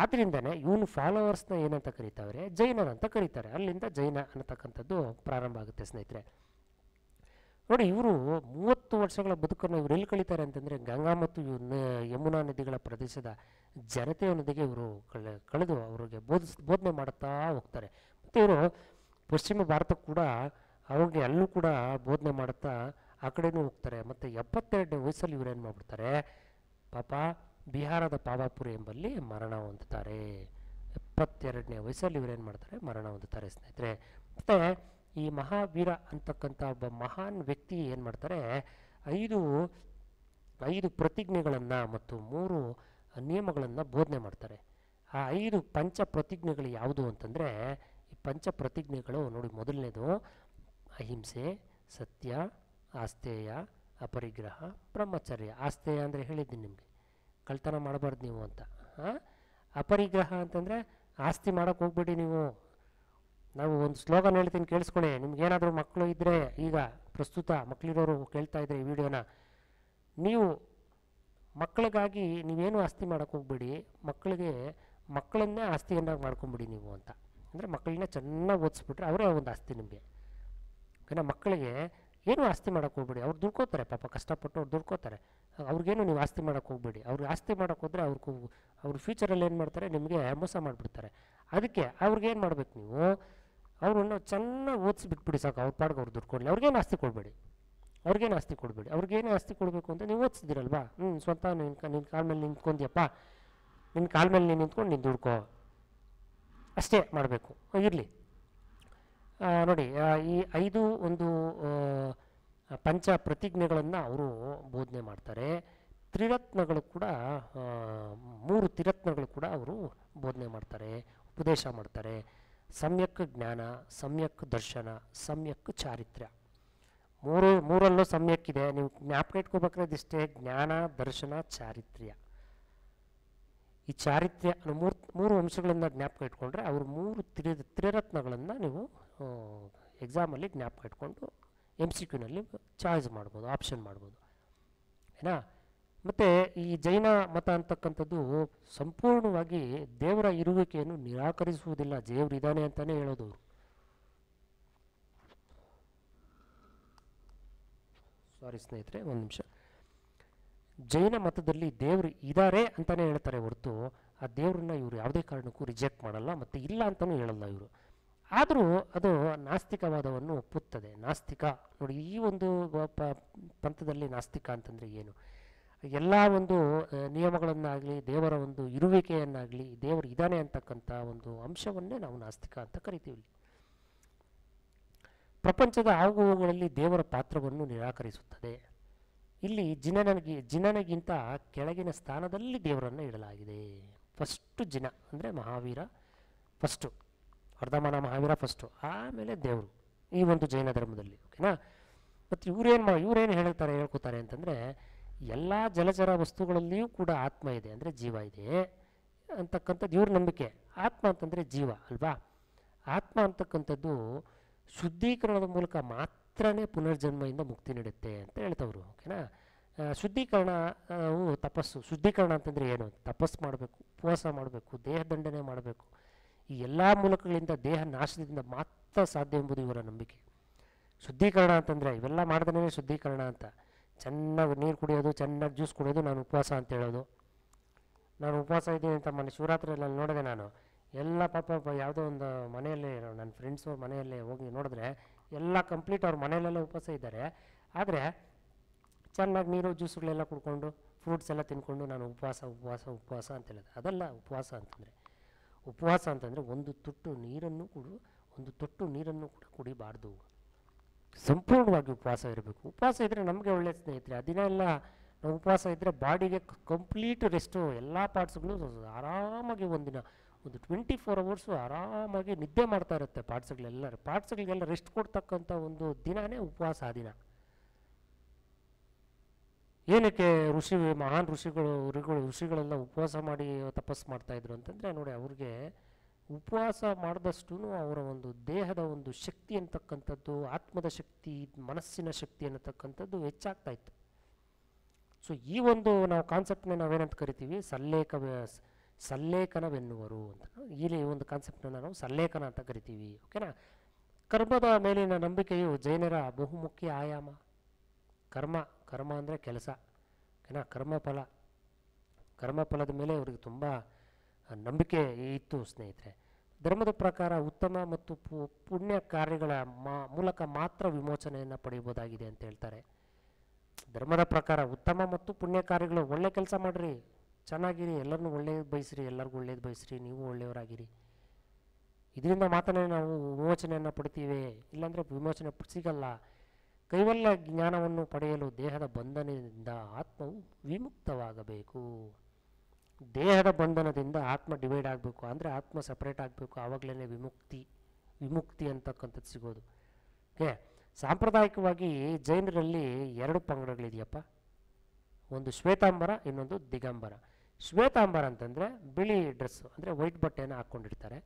ಆದ್ದರಿಂದನೇ ಇವನು ಫಾಲೋವರ್ಸ್ನ ಏನಂತ ಕರೀತಾರೆ? ಜೈನರಂತ ಕರೀತಾರೆ. ಅಲ್ಲಿಂದ ಜೈನ ಅನ್ನತಕ್ಕಂಥದ್ದು ಪ್ರಾರಂಭ ಆಗುತ್ತೆ ಸ್ನೇಹಿತರೆ. ನೋಡಿ, ಇವರು 30 ವರ್ಷಗಳ ಬದುಕನ್ನು ಇವರು ಎಲ್ಲಿ ಕಳೀತಾರೆ ಅಂತಂದರೆ ಗಂಗಾ ಮತ್ತು ಯಮುನಾ ನದಿಗಳ ಪ್ರದೇಶದ ಜನತೆಯೊಂದಿಗೆ ಇವರು ಕಳೆದು ಅವರಿಗೆ ಬೋಧನೆ ಮಾಡುತ್ತಾ ಹೋಗ್ತಾರೆ. ಮತ್ತು ಇವರು ಪಶ್ಚಿಮ ಭಾರತಕ್ಕೂ ಕೂಡ ಅವ್ರಿಗೆ ಅಲ್ಲೂ ಕೂಡ ಬೋಧನೆ ಮಾಡುತ್ತಾ ಆ ಕಡೆನೂ ಹೋಗ್ತಾರೆ. ಮತ್ತು 72ನೇ ವಯಸ್ಸಲ್ಲಿ ಇವರೇನು ಮಾಡಿಬಿಡ್ತಾರೆ? ಪಾಪ ಬಿಹಾರದ ಪಾವಾಪುರಿ ಎಂಬಲ್ಲಿ ಮರಣ ಹೊಂದುತ್ತಾರೆ. 72ನೇ ವಯಸ್ಸಲ್ಲಿ ಇವರೇನು ಮಾಡ್ತಾರೆ? ಮರಣ ಹೊಂದುತ್ತಾರೆ ಸ್ನೇಹಿತರೆ. ಮತ್ತು ಈ ಮಹಾವೀರ ಅಂತಕ್ಕಂಥ ಒಬ್ಬ ಮಹಾನ್ ವ್ಯಕ್ತಿ ಏನು ಮಾಡ್ತಾರೆ? 5 ಪ್ರತಿಜ್ಞೆಗಳನ್ನು ಮತ್ತು 3 ನಿಯಮಗಳನ್ನು ಬೋಧನೆ ಮಾಡ್ತಾರೆ. ಆ 5 ಪಂಚ ಪ್ರತಿಜ್ಞೆಗಳು ಯಾವುದು ಅಂತಂದರೆ, ಈ ಪಂಚ ಪ್ರತಿಜ್ಞೆಗಳು ನೋಡಿ, ಮೊದಲನೇದು ಅಹಿಂಸೆ, ಸತ್ಯ, ಆಸ್ತೇಯ, ಅಪರಿಗ್ರಹ, ಬ್ರಹ್ಮಚರ್ಯ. ಆಸ್ತೇಯ ಅಂದರೆ ಹೇಳಿದ್ದೀನಿ ನಿಮಗೆ, ಕಳ್ತನ ಮಾಡಬಾರ್ದು ನೀವು ಅಂತ. ಅಪರಿಗ್ರಹ ಅಂತಂದರೆ ಆಸ್ತಿ ಮಾಡೋಕ್ಕೆ ಹೋಗ್ಬೇಡಿ ನೀವು. ನಾವು ಒಂದು ಸ್ಲೋಗನ್ ಹೇಳ್ತೀನಿ, ಕೇಳಿಸ್ಕೊಳ್ಳಿ. ನಿಮ್ಗೇನಾದರೂ ಮಕ್ಕಳು ಇದ್ದರೆ, ಈಗ ಪ್ರಸ್ತುತ ಮಕ್ಕಳಿರೋರು ಕೇಳ್ತಾ ಇದ್ದರೆ ಈ ವಿಡಿಯೋನ, ನೀವು ಮಕ್ಕಳಿಗಾಗಿ ನೀವೇನು ಆಸ್ತಿ ಮಾಡೋಕ್ಕೆ ಹೋಗ್ಬೇಡಿ, ಮಕ್ಕಳನ್ನೇ ಆಸ್ತಿಯನ್ನಾಗಿ ಮಾಡ್ಕೊಂಬಿಡಿ ನೀವು ಅಂತ. ಅಂದರೆ ಮಕ್ಕಳನ್ನ ಚೆನ್ನಾಗಿ ಓದಿಸ್ಬಿಟ್ರೆ ಅವರೇ ಒಂದು ಆಸ್ತಿ ನಿಮಗೆ, ಓಕೆನಾ? ಮಕ್ಕಳಿಗೆ ಏನು ಆಸ್ತಿ ಮಾಡೋಕ್ಕೆ ಹೋಗ್ಬೇಡಿ. ಅವ್ರು ದುಡ್ಕೋತಾರೆ, ಪಾಪ ಕಷ್ಟಪಟ್ಟು ಅವ್ರು ದುಡ್ಕೋತಾರೆ. ಅವ್ರಿಗೇನು ನೀವು ಆಸ್ತಿ ಮಾಡೋಕ್ಕೆ ಹೋಗ್ಬೇಡಿ. ಅವ್ರಿಗೆ ಆಸ್ತಿ ಮಾಡೋಕ್ಕೆ ಹೋದರೆ ಅವ್ರ ಫ್ಯೂಚರಲ್ಲಿ ಏನು ಮಾಡ್ತಾರೆ? ನಿಮಗೆ ಮೋಸ ಮಾಡಿಬಿಡ್ತಾರೆ. ಅದಕ್ಕೆ ಅವ್ರಿಗೇನು ಮಾಡಬೇಕು? ನೀವು ಅವ್ರನ್ನ ಚೆನ್ನಾಗಿ ಓದಿಸ್ಬಿಟ್ಬಿಡಿ ಸಾಕು. ಅವ್ರ ಪಾಡ್ಗೆ ಅವ್ರು ದುಡ್ಡು ಕೊಡಲಿ. ಅವ್ರಿಗೇನು ಆಸ್ತಿ ಕೊಡಬೇಡಿ. ಅವ್ರಿಗೇನು ಆಸ್ತಿ ಕೊಡಬೇಕು ಅಂತ ನೀವು ಓದಿಸಿದಿರಲ್ವಾ? ಸ್ವಂತ ನಿನ್ನ ಕಾಲ ಮೇಲೆ ನಿಂತ್ಕೊಂಡ್ಯಪ್ಪ, ನಿನ್ನ ಕಾಲ ಮೇಲೆ ನೀನು ನಿಂತ್ಕೊಂಡು ನೀನು ದುಡ್ಕೋ, ಅಷ್ಟೇ ಮಾಡಬೇಕು. ಇರಲಿ. ನೋಡಿ, ಈ 5 ಒಂದು ಪಂಚ ಪ್ರತಿಜ್ಞೆಗಳನ್ನು ಅವರು ಬೋಧನೆ ಮಾಡ್ತಾರೆ. ತ್ರಿರತ್ನಗಳು ಕೂಡ 3 ತ್ರಿರತ್ನಗಳು ಕೂಡ ಅವರು ಬೋಧನೆ ಮಾಡ್ತಾರೆ, ಉಪದೇಶ ಮಾಡ್ತಾರೆ. ಸಮ್ಯಕ್ ಜ್ಞಾನ, ಸಮ್ಯಕ್ ದರ್ಶನ, ಸಮ್ಯಕ್ ಚಾರಿತ್ರ್ಯ. ಮೂರಲ್ಲೂ ಸಮ್ಯಕ್ ಇದೆ. ನೀವು ಜ್ಞಾಪಕ ಇಟ್ಕೋಬೇಕಾದ್ರೆ ಇದಿಷ್ಟೇ: ಜ್ಞಾನ, ದರ್ಶನ, ಚಾರಿತ್ರ್ಯ. ಈ ಚಾರಿತ್ರ್ಯ ಅನ್ನೋ 3 ಅಂಶಗಳನ್ನು ಜ್ಞಾಪಕ ಇಟ್ಕೊಂಡ್ರೆ ಅವರು 3 ತ್ರಿರತ್ನಗಳನ್ನು ನೀವು ಎಕ್ಸಾಮಲ್ಲಿ ಜ್ಞಾಪಕ ಇಟ್ಕೊಂಡು MCQನಲ್ಲಿ ಚಾಯ್ಸ್ ಮಾಡ್ಬೋದು, ಆಪ್ಷನ್ ಮಾಡ್ಬೋದು, ಏನಾ? ಮತ್ತು ಈ ಜೈನ ಮತ ಅಂತಕ್ಕಂಥದ್ದು ಸಂಪೂರ್ಣವಾಗಿ ದೇವರ ಇರುವಿಕೆಯನ್ನು ನಿರಾಕರಿಸುವುದಿಲ್ಲ. ದೇವರಿದ್ದಾನೆ ಅಂತಲೇ ಹೇಳೋದು ಅವರು. ಸಾರಿ ಸ್ನೇಹಿತರೆ, ಒಂದು ನಿಮಿಷ. ಜೈನ ಮತದಲ್ಲಿ ದೇವರು ಇದ್ದಾರೆ ಅಂತಲೇ ಹೇಳ್ತಾರೆ ಹೊರತು ಆ ದೇವ್ರನ್ನ ಇವರು ಯಾವುದೇ ಕಾರಣಕ್ಕೂ ರಿಜೆಕ್ಟ್ ಮಾಡಲ್ಲ ಮತ್ತು ಇಲ್ಲ ಅಂತಲೂ ಹೇಳಲ್ಲ ಇವರು. ಆದರೂ ಅದು ನಾಸ್ತಿಕವಾದವನ್ನು ಒಪ್ಪುತ್ತದೆ. ನಾಸ್ತಿಕ ನೋಡಿ, ಈ ಒಂದು ಪಂಥದಲ್ಲಿ ನಾಸ್ತಿಕ ಅಂತಂದರೆ ಏನು? ಎಲ್ಲ ಒಂದು ನಿಯಮಗಳನ್ನಾಗಲಿ, ದೇವರ ಒಂದು ಇರುವಿಕೆಯನ್ನಾಗಲಿ, ದೇವರು ಇದ್ದಾನೆ ಅಂತಕ್ಕಂಥ ಒಂದು ಅಂಶವನ್ನೇ ನಾವು ನಾಸ್ತಿಕ ಅಂತ ಕರಿತೀವಿ. ಪ್ರಪಂಚದ ಆಗುವುಗಳಲ್ಲಿ ದೇವರ ಪಾತ್ರವನ್ನು ನಿರಾಕರಿಸುತ್ತದೆ. ಇಲ್ಲಿ ಜಿನನಿಗಿಂತ ಕೆಳಗಿನ ಸ್ಥಾನದಲ್ಲಿ ದೇವರನ್ನು ಇಡಲಾಗಿದೆ. ಫಸ್ಟು ಜಿನ ಅಂದರೆ ಮಹಾವೀರ ಫಸ್ಟು, ವರ್ಧಮಾನ ಮಹಾವೀರ ಫಸ್ಟು, ಆಮೇಲೆ ದೇವರು ಈ ಒಂದು ಜೈನ ಧರ್ಮದಲ್ಲಿ, ಓಕೆನಾ? ಮತ್ತು ಇವರೇನು ಹೇಳ್ಕೋತಾರೆ ಅಂತಂದರೆ, ಎಲ್ಲ ಜಲಚರ ವಸ್ತುಗಳಲ್ಲಿಯೂ ಕೂಡ ಆತ್ಮ ಇದೆ, ಅಂದರೆ ಜೀವ ಇದೆ ಅಂತಕ್ಕಂಥದ್ದು ಇವ್ರ ನಂಬಿಕೆ. ಆತ್ಮ ಅಂತಂದರೆ ಜೀವ ಅಲ್ವಾ? ಆತ್ಮ ಅಂತಕ್ಕಂಥದ್ದು ಶುದ್ಧೀಕರಣದ ಮೂಲಕ ಮಾತ್ರನೇ ಪುನರ್ಜನ್ಮದಿಂದ ಮುಕ್ತಿ ನೀಡುತ್ತೆ ಅಂತ ಹೇಳ್ತವ್ರು, ಓಕೆನಾ? ಶುದ್ಧೀಕರಣ ಅಂತಂದರೆ ಏನು? ತಪಸ್ಸು ಮಾಡಬೇಕು, ಉಪವಾಸ ಮಾಡಬೇಕು, ದೇಹದಂಡನೆ ಮಾಡಬೇಕು, ಈ ಎಲ್ಲ ಮೂಲಕಗಳಿಂದ ದೇಹ ನಾಶದಿಂದ ಮಾತ್ರ ಸಾಧ್ಯ ಎಂಬುದು ಇವರ ನಂಬಿಕೆ. ಶುದ್ಧೀಕರಣ ಅಂತಂದರೆ ಇವೆಲ್ಲ ಮಾಡಿದ್ರೆ ಶುದ್ಧೀಕರಣ ಅಂತ. ಚೆನ್ನಾಗಿ ನೀರು ಕುಡಿಯೋದು, ಚೆನ್ನಾಗಿ ಜ್ಯೂಸ್ ಕುಡಿಯೋದು, ನಾನು ಉಪವಾಸ ಅಂತ ಹೇಳೋದು. ನಾನು ಉಪವಾಸ ಇದ್ದೀನಿ ಅಂತ ಮೊನ್ನೆ ಶಿವರಾತ್ರಿಯಲ್ಲಿ ನೋಡಿದೆ. ನಾನು ಎಲ್ಲ ಪಾಪ ಯಾವುದೋ ಒಂದು ಮನೆಯಲ್ಲಿ ನನ್ನ ಫ್ರೆಂಡ್ಸು ಮನೆಯಲ್ಲೇ ಹೋಗಿ ನೋಡಿದ್ರೆ ಎಲ್ಲ ಕಂಪ್ಲೀಟ್ ಅವ್ರ ಮನೆಯಲ್ಲೆಲ್ಲ ಉಪವಾಸ ಇದ್ದಾರೆ. ಆದರೆ ಚೆನ್ನಾಗಿ ನೀರು ಜ್ಯೂಸ್ಗಳೆಲ್ಲ ಕುಡ್ಕೊಂಡು ಫ್ರೂಟ್ಸ್ ಎಲ್ಲ ತಿನ್ಕೊಂಡು ನಾನು ಉಪವಾಸ ಉಪವಾಸ ಉಪವಾಸ ಅಂತ ಹೇಳೋದು. ಅದಲ್ಲ ಉಪವಾಸ ಅಂತಂದರೆ. ಉಪವಾಸ ಅಂತಂದರೆ ಒಂದು ತೊಟ್ಟು ನೀರನ್ನು ಕೂಡ ಕುಡಿಬಾರ್ದು. ಸಂಪೂರ್ಣವಾಗಿ ಉಪವಾಸ ಇರಬೇಕು. ಉಪವಾಸ ಇದ್ದರೆ ನಮಗೆ ಒಳ್ಳೆಯ ಸ್ನೇಹಿತರೆ. ಅದನ್ನೆಲ್ಲ ನಾವು ಉಪವಾಸ ಇದ್ದರೆ ಬಾಡಿಗೆ ಕಂಪ್ಲೀಟ್ ರೆಸ್ಟು, ಎಲ್ಲ ಪಾರ್ಟ್ಸ್ಗಳು ಆರಾಮಾಗಿ ಒಂದು 24 ಅವರ್ಸು ಆರಾಮಾಗಿ ನಿದ್ದೆ ಮಾಡ್ತಾ ಇರುತ್ತೆ. ಪಾರ್ಟ್ಸ್ಗಳಿಗೆಲ್ಲ ರೆಸ್ಟ್ ಕೊಡ್ತಕ್ಕಂಥ ಒಂದು ದಿನವೇ ಉಪವಾಸ ದಿನ. ಏನಕ್ಕೆ ಮಹಾನ್ ಋಷಿಗಳೆಲ್ಲ ಉಪವಾಸ ಮಾಡಿ ತಪಸ್ಸು ಮಾಡ್ತಾಯಿದ್ರು ಅಂತಂದರೆ ನೋಡಿ, ಅವ್ರಿಗೆ ಉಪವಾಸ ಮಾಡಿದಷ್ಟು ಅವರ ಒಂದು ದೇಹದ ಒಂದು ಶಕ್ತಿ ಅಂತಕ್ಕಂಥದ್ದು, ಆತ್ಮದ ಶಕ್ತಿ, ಮನಸ್ಸಿನ ಶಕ್ತಿ ಅನ್ನತಕ್ಕಂಥದ್ದು ಹೆಚ್ಚಾಗ್ತಾಯಿತ್ತು. ಸೊ ಈ ಒಂದು ನಾವು ಕಾನ್ಸೆಪ್ಟ್ನ ನಾವೇನಂತ ಕರಿತೀವಿ, ಸಲ್ಲೇಖನವೆನ್ನುವರು ಅಂತ. ಇಲ್ಲಿ ಒಂದು ಕಾನ್ಸೆಪ್ಟನ್ನು ನಾವು ಸಲ್ಲೇಖನ ಅಂತ ಕರಿತೀವಿ. ಓಕೆನಾ. ಕರ್ಮದ ಮೇಲಿನ ನಂಬಿಕೆಯು ಜೈನರ ಬಹುಮುಖ್ಯ ಆಯಾಮ. ಕರ್ಮ ಅಂದರೆ ಕೆಲಸ, ಓಕೆನಾ. ಕರ್ಮಫಲದ ಮೇಲೆ ಅವರಿಗೆ ತುಂಬ ನಂಬಿಕೆ ಇತ್ತು ಸ್ನೇಹಿತರೆ. ಧರ್ಮದ ಪ್ರಕಾರ ಉತ್ತಮ ಮತ್ತು ಪುಣ್ಯ ಕಾರ್ಯಗಳ ಮೂಲಕ ಮಾತ್ರ ವಿಮೋಚನೆಯನ್ನು ಪಡೆಯಬಹುದಾಗಿದೆ ಅಂತ ಹೇಳ್ತಾರೆ. ಧರ್ಮದ ಪ್ರಕಾರ ಉತ್ತಮ ಮತ್ತು ಪುಣ್ಯ ಕಾರ್ಯಗಳು, ಒಳ್ಳೆ ಕೆಲಸ ಮಾಡಿರಿ, ಚೆನ್ನಾಗಿರಿ, ಎಲ್ಲರನ್ನೂ ಒಳ್ಳೇದು ಬಯಸ್ರಿ, ಎಲ್ಲರಿಗೂ ಒಳ್ಳೇದು ಬಯಸ್ರಿ, ನೀವು ಒಳ್ಳೆಯವರಾಗಿರಿ. ಇದರಿಂದ ಮಾತ್ರ ನಾವು ವಿಮೋಚನೆಯನ್ನು ಪಡ್ತೀವಿ, ಇಲ್ಲಾಂದರೆ ವಿಮೋಚನೆ ಸಿಗಲ್ಲ. ಕೈವಲ್ಯ ಜ್ಞಾನವನ್ನು ಪಡೆಯಲು ದೇಹದ ಬಂಧನದಿಂದ ಆತ್ಮವು ವಿಮುಕ್ತವಾಗಬೇಕು. ದೇಹದ ಬಂಧನದಿಂದ ಆತ್ಮ ಡಿವೈಡ್ ಆಗಬೇಕು, ಅಂದರೆ ಆತ್ಮ ಸಪ್ರೇಟ್ ಆಗಬೇಕು. ಆವಾಗಲೇ ವಿಮುಕ್ತಿ ಅಂತಕ್ಕಂಥದ್ದು ಸಿಗೋದು. ಓಕೆ. ಸಾಂಪ್ರದಾಯಿಕವಾಗಿ ಜೈನರಲ್ಲಿ 2 ಪಂಗಡಗಳಿದೆಯಪ್ಪ. ಒಂದು ಶ್ವೇತಾಂಬರ, ಇನ್ನೊಂದು ದಿಗಂಬರ. ಶ್ವೇತಾಂಬರ ಅಂತಂದರೆ ಬಿಳಿ ಡ್ರೆಸ್ಸು, ಅಂದರೆ ವೈಟ್ ಬಟ್ಟೆಯನ್ನು ಹಾಕ್ಕೊಂಡಿರ್ತಾರೆ.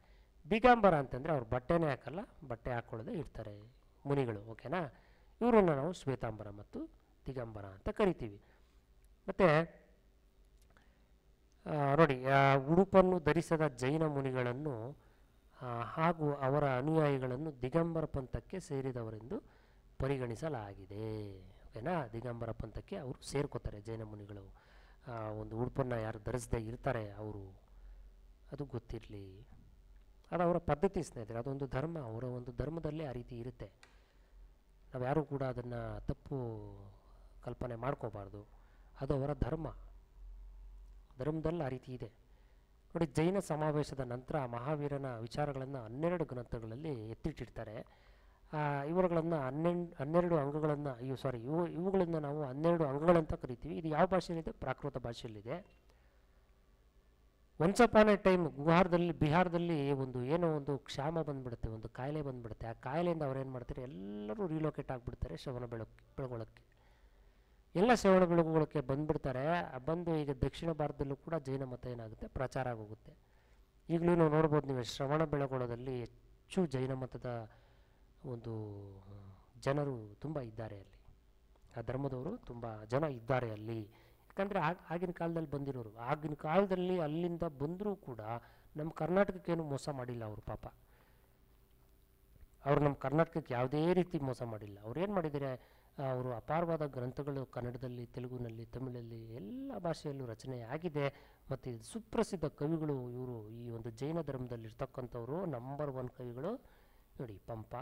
ದಿಗಂಬರ ಅಂತಂದರೆ ಅವ್ರು ಬಟ್ಟೆನೇ ಹಾಕಲ್ಲ, ಬಟ್ಟೆ ಹಾಕ್ಕೊಳ್ಳೋದೇ ಇರ್ತಾರೆ ಮುನಿಗಳು. ಓಕೆನಾ. ಇವರನ್ನು ನಾವು ಶ್ವೇತಾಂಬರ ಮತ್ತು ದಿಗಂಬರ ಅಂತ ಕರಿತೀವಿ. ಮತ್ತು ನೋಡಿ, ಉಡುಪನ್ನು ಧರಿಸದ ಜೈನ ಮುನಿಗಳನ್ನು ಹಾಗೂ ಅವರ ಅನುಯಾಯಿಗಳನ್ನು ದಿಗಂಬರ ಪಂಥಕ್ಕೆ ಸೇರಿದವರೆಂದು ಪರಿಗಣಿಸಲಾಗಿದೆ. ಓಕೆನಾ. ದಿಗಂಬರ ಪಂಥಕ್ಕೆ ಅವರು ಸೇರ್ಕೋತಾರೆ ಜೈನ ಮುನಿಗಳು. ಒಂದು ಉಡುಪನ್ನು ಯಾರು ಧರಿಸದೇ ಇರ್ತಾರೆ ಅವರು, ಅದು ಗೊತ್ತಿರಲಿ, ಅದು ಅವರ ಪದ್ಧತಿ ಸ್ನೇಹಿತರೆ. ಅದೊಂದು ಧರ್ಮ, ಅವರ ಒಂದು ಧರ್ಮದಲ್ಲಿ ಆ ರೀತಿ ಇರುತ್ತೆ. ನಾವು ಯಾರೂ ಕೂಡ ಅದನ್ನು ತಪ್ಪು ಕಲ್ಪನೆ ಮಾಡ್ಕೋಬಾರ್ದು. ಅದು ಅವರ ಧರ್ಮದಲ್ಲಿ ಆ ರೀತಿ ಇದೆ. ನೋಡಿ, ಜೈನ ಸಮಾವೇಶದ ನಂತರ ಮಹಾವೀರನ ವಿಚಾರಗಳನ್ನು 12 ಗ್ರಂಥಗಳಲ್ಲಿ ಎತ್ತಿಟ್ಟಿರ್ತಾರೆ. ಇವುಗಳನ್ನು 12 ಅಂಗಗಳನ್ನು ಇವುಗಳನ್ನು ನಾವು 12 ಅಂಗಗಳಂತ ಕರಿತೀವಿ. ಇದು ಯಾವ ಭಾಷೆಯಲ್ಲಿದೆ? ಪ್ರಾಕೃತ ಭಾಷೆಯಲ್ಲಿದೆ. ಒನ್ಸ್ ಅಪಾನ್ ಎ ಟೈಮ್ ಬಿಹಾರದಲ್ಲಿ ಒಂದು ಕ್ಷಾಮ ಬಂದುಬಿಡುತ್ತೆ, ಒಂದು ಕಾಯಿಲೆ ಬಂದುಬಿಡುತ್ತೆ. ಆ ಕಾಯಿಲೆಯಿಂದ ಅವ್ರೇನು ಮಾಡ್ತಾರೆ, ಎಲ್ಲರೂ ರಿಲೋಕೇಟ್ ಆಗಿಬಿಡ್ತಾರೆ ಶ್ರವಣ ಬೆಳಗೊಳಕ್ಕೆ. ಎಲ್ಲ ಶ್ರವಣ ಬೆಳಗೊಳಕ್ಕೆ ಬಂದುಬಿಡ್ತಾರೆ. ಬಂದು ಈಗ ದಕ್ಷಿಣ ಭಾರತದಲ್ಲೂ ಕೂಡ ಜೈನ ಮತ ಏನಾಗುತ್ತೆ, ಪ್ರಚಾರ ಆಗೋಗುತ್ತೆ. ಈಗಲೂ ನಾವು ನೋಡ್ಬೋದು, ನೀವು ಶ್ರವಣ ಬೆಳಗೊಳದಲ್ಲಿ ಹೆಚ್ಚು ಜೈನ ಮತದ ಒಂದು ಜನರು ತುಂಬ ಇದ್ದಾರೆ ಅಲ್ಲಿ. ಆ ಧರ್ಮದವರು ತುಂಬ ಜನ ಇದ್ದಾರೆ ಅಲ್ಲಿ. ಯಾಕಂದರೆ ಆಗಿನ ಕಾಲದಲ್ಲಿ ಬಂದಿರೋರು, ಆಗಿನ ಕಾಲದಲ್ಲಿ ಅಲ್ಲಿಂದ ಬಂದರೂ ಕೂಡ ನಮ್ಮ ಕರ್ನಾಟಕಕ್ಕೇನು ಮೋಸ ಮಾಡಿಲ್ಲ ಅವರು. ಪಾಪ ಅವರು ನಮ್ಮ ಕರ್ನಾಟಕಕ್ಕೆ ಯಾವುದೇ ರೀತಿ ಮೋಸ ಮಾಡಿಲ್ಲ. ಅವ್ರು ಏನು ಮಾಡಿದ್ದಾರೆ, ಅವರು ಅಪಾರವಾದ ಗ್ರಂಥಗಳು ಕನ್ನಡದಲ್ಲಿ, ತೆಲುಗುನಲ್ಲಿ, ತಮಿಳಲ್ಲಿ ಎಲ್ಲ ಭಾಷೆಯಲ್ಲೂ ರಚನೆ ಆಗಿದೆ. ಮತ್ತು ಸುಪ್ರಸಿದ್ಧ ಕವಿಗಳು ಇವರು. ಈ ಒಂದು ಜೈನ ಧರ್ಮದಲ್ಲಿರ್ತಕ್ಕಂಥವ್ರು ನಂಬರ್ 1 ಕವಿಗಳು ನೋಡಿ, ಪಂಪ,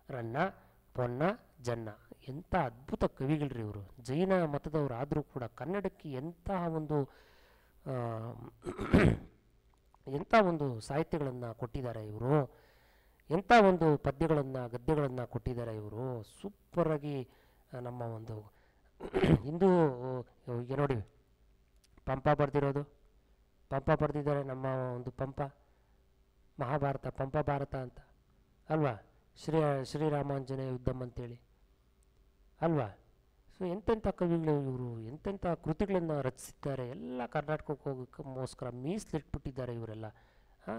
ರನ್ನ, ಪೊನ್ನ, ಜನ್ನ. ಎಂಥ ಅದ್ಭುತ ಕವಿಗಳ್ರಿ ಇವರು. ಜೈನ ಮತದವರು ಆದರೂ ಕೂಡ ಕನ್ನಡಕ್ಕೆ ಎಂಥ ಒಂದು ಸಾಹಿತ್ಯಗಳನ್ನು ಕೊಟ್ಟಿದ್ದಾರೆ ಇವರು, ಎಂಥ ಒಂದು ಗದ್ಯಗಳನ್ನು ಕೊಟ್ಟಿದ್ದಾರೆ ಇವರು. ಸೂಪರಾಗಿ ನಮ್ಮ ಒಂದು ಹಿಂದೂ ಈಗ ನೋಡಿ, ಪಂಪ ಬರೆದಿದ್ದಾರೆ ನಮ್ಮ ಒಂದು ಪಂಪ. ಮಹಾಭಾರತ ಪಂಪ ಭಾರತ ಅಂತ ಅಲ್ವಾ. ಶ್ರೀರಾಮಾಂಜನೇಯ ಯುದ್ಧಂ ಅಂತೇಳಿ ಅಲ್ವಾ. ಸೊ ಎಂತೆಂಥ ಕವಿಗಳು ಇವರು, ಎಂತೆಂಥ ಕೃತಿಗಳನ್ನು ರಚಿಸಿದ್ದಾರೆ. ಎಲ್ಲ ಕರ್ನಾಟಕಕ್ಕೆ ಹೋಗೋಕ್ಕೋಸ್ಕರ ಮೀಸಲಿಟ್ಬಿಟ್ಟಿದ್ದಾರೆ ಇವರೆಲ್ಲ.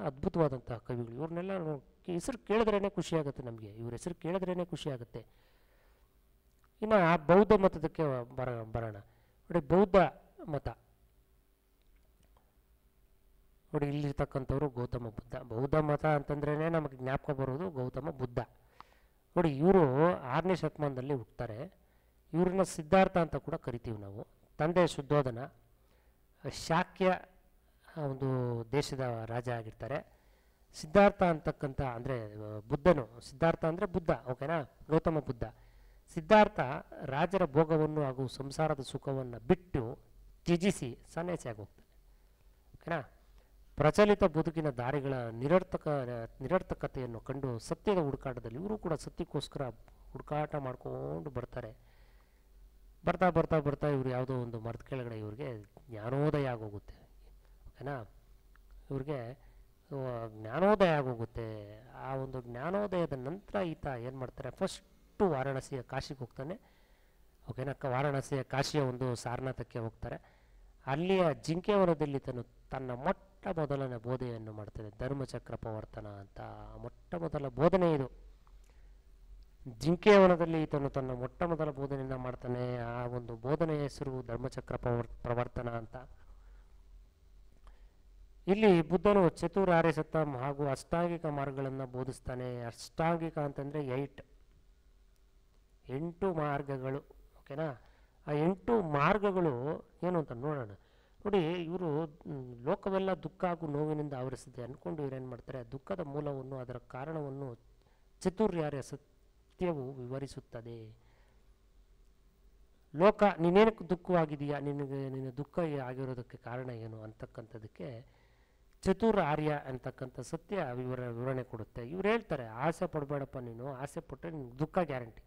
ಅದ್ಭುತವಾದಂಥ ಕವಿಗಳು. ಇವ್ರನ್ನೆಲ್ಲ ಹೆಸರು ಕೇಳಿದ್ರೇ ಖುಷಿಯಾಗುತ್ತೆ ನಮಗೆ, ಇವ್ರ ಹೆಸರು ಕೇಳಿದ್ರೇ ಖುಷಿಯಾಗುತ್ತೆ. ಇನ್ನು ಬೌದ್ಧ ಮತದಕ್ಕೆ ಬರೋಣ ನೋಡಿ. ಬೌದ್ಧ ಮತ ನೋಡಿ ಇಲ್ಲಿರ್ತಕ್ಕಂಥವ್ರು ಗೌತಮ ಬುದ್ಧ. ಬೌದ್ಧ ಮತ ಅಂತಂದ್ರೇ ನಮಗೆ ಜ್ಞಾಪಕ ಬರೋದು ಗೌತಮ ಬುದ್ಧ. ನೋಡಿ ಇವರು 6ನೇ ಶತಮಾನದಲ್ಲಿ ಹುಡ್ತಾರೆ. ಇವ್ರನ್ನ ಸಿದ್ಧಾರ್ಥ ಅಂತ ಕೂಡ ಕರಿತೀವಿ ನಾವು. ತಂದೆ ಶುದ್ಧೋಧನ, ಶಾಕ್ಯ ಒಂದು ದೇಶದ ರಾಜ ಆಗಿರ್ತಾರೆ. ಸಿದ್ಧಾರ್ಥ ಅಂತಕ್ಕಂಥ ಅಂದರೆ ಬುದ್ಧನು, ಸಿದ್ಧಾರ್ಥ ಅಂದರೆ ಬುದ್ಧ, ಓಕೆನಾ, ಗೌತಮ ಬುದ್ಧ. ಸಿದ್ಧಾರ್ಥ ರಾಜರ ಭೋಗವನ್ನು ಹಾಗೂ ಸಂಸಾರದ ಸುಖವನ್ನು ಬಿಟ್ಟು ತ್ಯಜಿಸಿ ಸನ್ಯಾಸಿಯಾಗಿ ಹೋಗ್ತಾನೆ, ಓಕೆನಾ. ಪ್ರಚಲಿತ ಬದುಕಿನ ದಾರಿಗಳ ನಿರರ್ಥಕತೆಯನ್ನು ಕಂಡು ಸತ್ಯದ ಹುಡುಕಾಟದಲ್ಲಿ ಇವರು ಕೂಡ ಸತ್ಯಕ್ಕೋಸ್ಕರ ಹುಡುಕಾಟ ಮಾಡ್ಕೊಂಡು ಬರ್ತಾರೆ. ಬರ್ತಾ ಬರ್ತಾ ಬರ್ತಾ ಇವರು ಯಾವುದೋ ಒಂದು ಮರದ ಕೆಳಗಡೆ ಇವ್ರಿಗೆ ಜ್ಞಾನೋದಯ ಆಗೋಗುತ್ತೆ, ಓಕೆನಾ. ಇವ್ರಿಗೆ ಜ್ಞಾನೋದಯ ಆಗೋಗುತ್ತೆ. ಆ ಒಂದು ಜ್ಞಾನೋದಯದ ನಂತರ ಈತ ಏನು ಮಾಡ್ತಾರೆ, ಫಸ್ಟು ವಾರಾಣಸಿಯ ಕಾಶಿಗೆ ಹೋಗ್ತಾನೆ, ಓಕೆನಾ. ವಾರಾಣಸಿಯ ಕಾಶಿಯ ಒಂದು ಸಾರನಾಥಕ್ಕೆ ಹೋಗ್ತಾರೆ. ಅಲ್ಲಿಯ ಜಿಂಕೆವನದಲ್ಲಿ ತನ್ನ ಮೊಟ್ಟ ಮೊದಲನೇ ಬೋಧೆಯನ್ನು ಮಾಡ್ತಾನೆ, ಧರ್ಮಚಕ್ರ ಪ್ರವರ್ತನ ಅಂತ. ಮೊಟ್ಟ ಮೊದಲ ಬೋಧನೆ ಇದು. ಜಿಂಕೆಯವನದಲ್ಲಿ ಈತನು ತನ್ನ ಮೊಟ್ಟ ಮೊದಲ ಬೋಧನೆಯನ್ನು ಮಾಡ್ತಾನೆ. ಆ ಒಂದು ಬೋಧನೆಯ ಹೆಸರು ಧರ್ಮಚಕ್ರ ಪ್ರವರ್ತನ ಅಂತ. ಇಲ್ಲಿ ಬುದ್ಧನು ಚತುರಾರ್ಯಸತ್ತ ಹಾಗೂ ಅಷ್ಟಾಂಗಿಕ ಮಾರ್ಗಗಳನ್ನು ಬೋಧಿಸ್ತಾನೆ. ಅಷ್ಟಾಂಗಿಕ ಅಂತಂದರೆ 8 ಮಾರ್ಗಗಳು, ಓಕೆನಾ. ಆ 8 ಮಾರ್ಗಗಳು ಏನು ಅಂತ ನೋಡೋಣ. ನೋಡಿ, ಇವರು ಲೋಕವೆಲ್ಲ ದುಃಖ ಹಾಗೂ ನೋವಿನಿಂದ ಆವರಿಸಿದೆ ಅಂದ್ಕೊಂಡು ಇವ್ರೇನು ಮಾಡ್ತಾರೆ, ದುಃಖದ ಮೂಲವನ್ನು, ಅದರ ಕಾರಣವನ್ನು ಚತುರ್ಯಾರ್ಯ ಸತ್ಯವು ವಿವರಿಸುತ್ತದೆ. ಲೋಕ ನೀನೇನಕ್ಕೆ ದುಃಖವಾಗಿದೆಯಾ, ನಿನ್ನ ದುಃಖ ಆಗಿರೋದಕ್ಕೆ ಕಾರಣ ಏನು ಅಂತಕ್ಕಂಥದ್ದಕ್ಕೆ ಚತುರ್ಆರ್ಯ ಅಂತಕ್ಕಂಥ ಸತ್ಯ ವಿವರಣೆ ಕೊಡುತ್ತೆ. ಇವ್ರು ಹೇಳ್ತಾರೆ, ಆಸೆ ಪಡಬೇಡಪ್ಪ, ನೀನು ಆಸೆ ಪಟ್ಟರೆ ನಿನ್ಗೆ ದುಃಖ ಗ್ಯಾರಂಟಿ.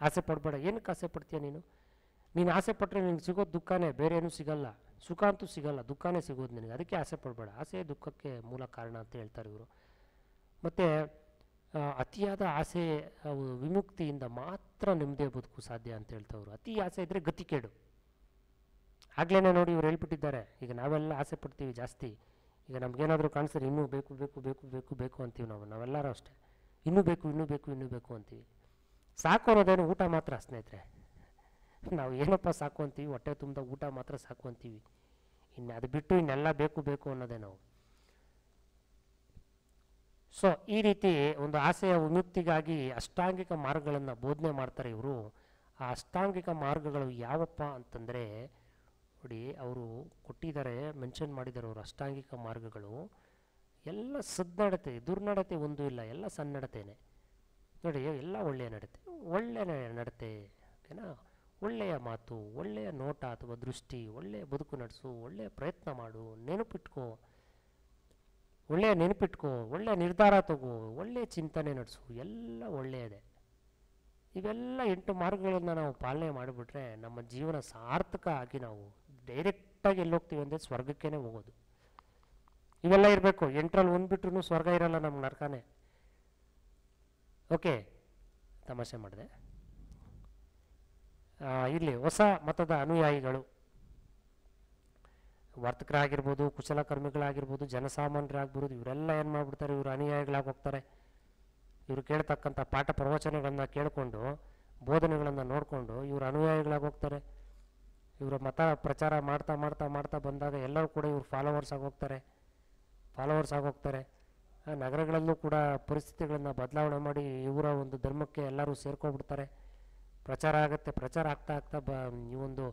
ಆಸೆ ಪಡಬೇಡ. ಏನಕ್ಕೆ ಆಸೆ ಪಡ್ತೀಯ ನೀನು ಆಸೆ ಪಟ್ಟರೆ ನಿನಗೆ ಸಿಗೋದು ದುಃಖನೇ, ಬೇರೆ ಏನೂ ಸಿಗಲ್ಲ. ಸುಖ ಅಂತೂ ಸಿಗಲ್ಲ, ದುಃಖನೇ ಸಿಗೋದು ನಿನಗೆ. ಅದಕ್ಕೆ ಆಸೆ ಪಡಬೇಡ. ಆಸೆ ದುಃಖಕ್ಕೆ ಮೂಲ ಕಾರಣ ಅಂತ ಹೇಳ್ತಾರೆ ಇವರು. ಮತ್ತು ಅತಿಯಾದ ಆಸೆ ವಿಮುಕ್ತಿಯಿಂದ ಮಾತ್ರ ನೆಮ್ಮದಿಯ ಬದುಕು ಸಾಧ್ಯ ಅಂತ ಹೇಳ್ತವ್ರು. ಅತಿ ಆಸೆ ಇದ್ದರೆ ಗತಿ ಕೇಡು. ಆಗ್ಲೇ ನೋಡಿ ಇವ್ರು ಹೇಳ್ಬಿಟ್ಟಿದ್ದಾರೆ. ಈಗ ನಾವೆಲ್ಲ ಆಸೆ ಪಡ್ತೀವಿ ಜಾಸ್ತಿ. ಈಗ ನಮಗೇನಾದರೂ ಕಾಣಿಸಿದ್ರೆ ಇನ್ನೂ ಬೇಕು ಬೇಕು ಬೇಕು ಬೇಕು ಬೇಕು ಅಂತೀವಿ. ನಾವೆಲ್ಲರೂ ಅಷ್ಟೇ, ಇನ್ನೂ ಬೇಕು ಇನ್ನೂ ಬೇಕು ಇನ್ನೂ ಬೇಕು ಅಂತೀವಿ. ಸಾಕು ಅನ್ನೋದೇನು ಊಟ ಮಾತ್ರ ಸ್ನೇಹಿತರೆ. ನಾವು ಏನಪ್ಪ ಸಾಕು ಅಂತೀವಿ, ಹೊಟ್ಟೆ ತುಂಬ ಊಟ ಮಾತ್ರ ಸಾಕು ಅಂತೀವಿ. ಇನ್ನು ಅದು ಬಿಟ್ಟು ಇನ್ನೆಲ್ಲ ಬೇಕು ಬೇಕು ಅನ್ನೋದೇ ನಾವು. ಸೊ ಈ ರೀತಿ ಒಂದು ಆಸೆಯ ವಿಮುಕ್ತಿಗಾಗಿ ಅಷ್ಟಾಂಗಿಕ ಮಾರ್ಗಗಳನ್ನು ಬೋಧನೆ ಮಾಡ್ತಾರೆ ಇವರು. ಆ ಅಷ್ಟಾಂಗಿಕ ಮಾರ್ಗಗಳು ಯಾವಪ್ಪ ಅಂತಂದರೆ, ನೋಡಿ ಅವರು ಕೊಟ್ಟಿದ್ದಾರೆ, ಮೆನ್ಷನ್ ಮಾಡಿದ್ದಾರೆ ಅವರು. ಅಷ್ಟಾಂಗಿಕ ಮಾರ್ಗಗಳು ಎಲ್ಲ ಸದ್ನಡತೆ, ದುರ್ನಡತೆ ಒಂದೂ ಇಲ್ಲ, ಎಲ್ಲ ಸನ್ನಡತೆಯೇ. ನೋಡಿ, ಎಲ್ಲ ಒಳ್ಳೆಯ ನಡತೆ, ಒಳ್ಳೆಯ ನಡತೆ, ಓಕೆನಾ. ಒಳ್ಳೆಯ ಮಾತು, ಒಳ್ಳೆಯ ನೋಟ ಅಥವಾ ದೃಷ್ಟಿ, ಒಳ್ಳೆಯ ಬದುಕು ನಡೆಸು, ಒಳ್ಳೆಯ ಪ್ರಯತ್ನ ಮಾಡು, ಒಳ್ಳೆಯ ನೆನಪಿಟ್ಕೋ, ಒಳ್ಳೆಯ ನಿರ್ಧಾರ ತಗೋ, ಒಳ್ಳೆಯ ಚಿಂತನೆ ನಡೆಸು, ಎಲ್ಲ ಒಳ್ಳೆಯದೇ. ಇವೆಲ್ಲ 8 ಮಾರ್ಗಗಳನ್ನು ನಾವು ಪಾಲನೆ ಮಾಡಿಬಿಟ್ರೆ ನಮ್ಮ ಜೀವನ ಸಾರ್ಥಕ ಆಗಿ ನಾವು ಡೈರೆಕ್ಟಾಗಿ ಎಲ್ಲಿ ಹೋಗ್ತೀವಿ ಅಂದರೆ ಸ್ವರ್ಗಕ್ಕೇ ಹೋಗೋದು. ಇವೆಲ್ಲ ಇರಬೇಕು. 8ರಲ್ಲಿ ಒಂದು ಬಿಟ್ರೂ ಸ್ವರ್ಗ ಇರಲ್ಲ, ನಮ್ಮ ನರಕನೇ. ಓಕೆ, ತಮಾಷೆ ಮಾಡಿದೆ. ಇಲ್ಲಿ ಹೊಸ ಮತದ ಅನುಯಾಯಿಗಳು, ವರ್ತಕರಾಗಿರ್ಬೋದು, ಕುಶಲಕರ್ಮಿಗಳಾಗಿರ್ಬೋದು, ಜನಸಾಮಾನ್ಯರಾಗ್ಬೋದು, ಇವರೆಲ್ಲ ಏನು ಮಾಡಿಬಿಡ್ತಾರೆ, ಇವರು ಅನುಯಾಯಿಗಳಾಗಿ ಹೋಗ್ತಾರೆ. ಇವರು ಕೇಳ್ತಕ್ಕಂಥ ಪಾಠ ಪ್ರವಚನಗಳನ್ನು ಕೇಳಿಕೊಂಡು, ಬೋಧನೆಗಳನ್ನು ನೋಡಿಕೊಂಡು ಇವರು ಅನುಯಾಯಿಗಳಾಗಿ ಹೋಗ್ತಾರೆ. ಇವರ ಮತ ಪ್ರಚಾರ ಮಾಡ್ತಾ ಮಾಡ್ತಾ ಮಾಡ್ತಾ ಬಂದಾಗ ಎಲ್ಲರೂ ಕೂಡ ಇವರು ಫಾಲೋವರ್ಸ್ ಆಗೋಗ್ತಾರೆ. ನಗರಗಳಲ್ಲೂ ಕೂಡ ಪರಿಸ್ಥಿತಿಗಳನ್ನು ಬದಲಾವಣೆ ಮಾಡಿ ಇವರ ಒಂದು ಧರ್ಮಕ್ಕೆ ಎಲ್ಲರೂ ಸೇರ್ಕೊಂಡ್ಬಿಡ್ತಾರೆ. ಪ್ರಚಾರ ಆಗುತ್ತೆ. ಪ್ರಚಾರ ಆಗ್ತಾ ಆಗ್ತಾ ಈ ಒಂದು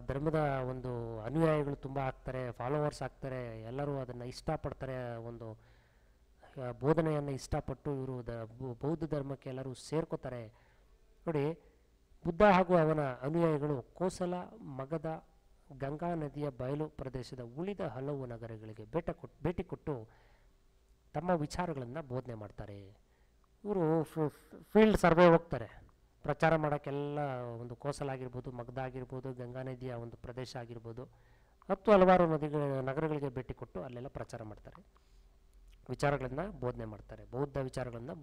ಧರ್ಮದ ಒಂದು ಅನುಯಾಯಿಗಳು ತುಂಬ ಆಗ್ತಾರೆ, ಫಾಲೋವರ್ಸ್ ಆಗ್ತಾರೆ. ಎಲ್ಲರೂ ಅದನ್ನು ಇಷ್ಟಪಡ್ತಾರೆ, ಒಂದು ಬೋಧನೆಯನ್ನು ಇಷ್ಟಪಟ್ಟು ಇವರು ಬೌದ್ಧ ಧರ್ಮಕ್ಕೆ ಎಲ್ಲರೂ ಸೇರ್ಕೋತಾರೆ. ನೋಡಿ, ಬುದ್ಧ ಹಾಗೂ ಅವನ ಅನುಯಾಯಿಗಳು ಕೋಸಲ, ಮಗಧ, ಗಂಗಾ ನದಿಯ ಬಯಲು ಪ್ರದೇಶದ ಉಳಿದ ಹಲವು ನಗರಗಳಿಗೆ ಭೇಟಿ ಕೊಟ್ಟು ತಮ್ಮ ವಿಚಾರಗಳನ್ನು ಬೋಧನೆ ಮಾಡ್ತಾರೆ. ಇವರು ಫೀಲ್ಡ್ ಸರ್ವೆ ಹೋಗ್ತಾರೆ ಪ್ರಚಾರ ಮಾಡೋಕ್ಕೆಲ್ಲ. ಒಂದು ಕೋಸಲ ಆಗಿರ್ಬೋದು, ಮಗಧ ಆಗಿರ್ಬೋದು, ಗಂಗಾ ನದಿಯ ಒಂದು ಪ್ರದೇಶ ಆಗಿರ್ಬೋದು, ಮತ್ತು ಹಲವಾರು ನಗರಗಳಿಗೆ ಭೇಟಿ ಕೊಟ್ಟು ಅಲ್ಲೆಲ್ಲ ಪ್ರಚಾರ ಮಾಡ್ತಾರೆ, ವಿಚಾರಗಳನ್ನು ಬೋಧನೆ ಮಾಡ್ತಾರೆ, ಬೌದ್ಧ ವಿಚಾರಗಳನ್ನು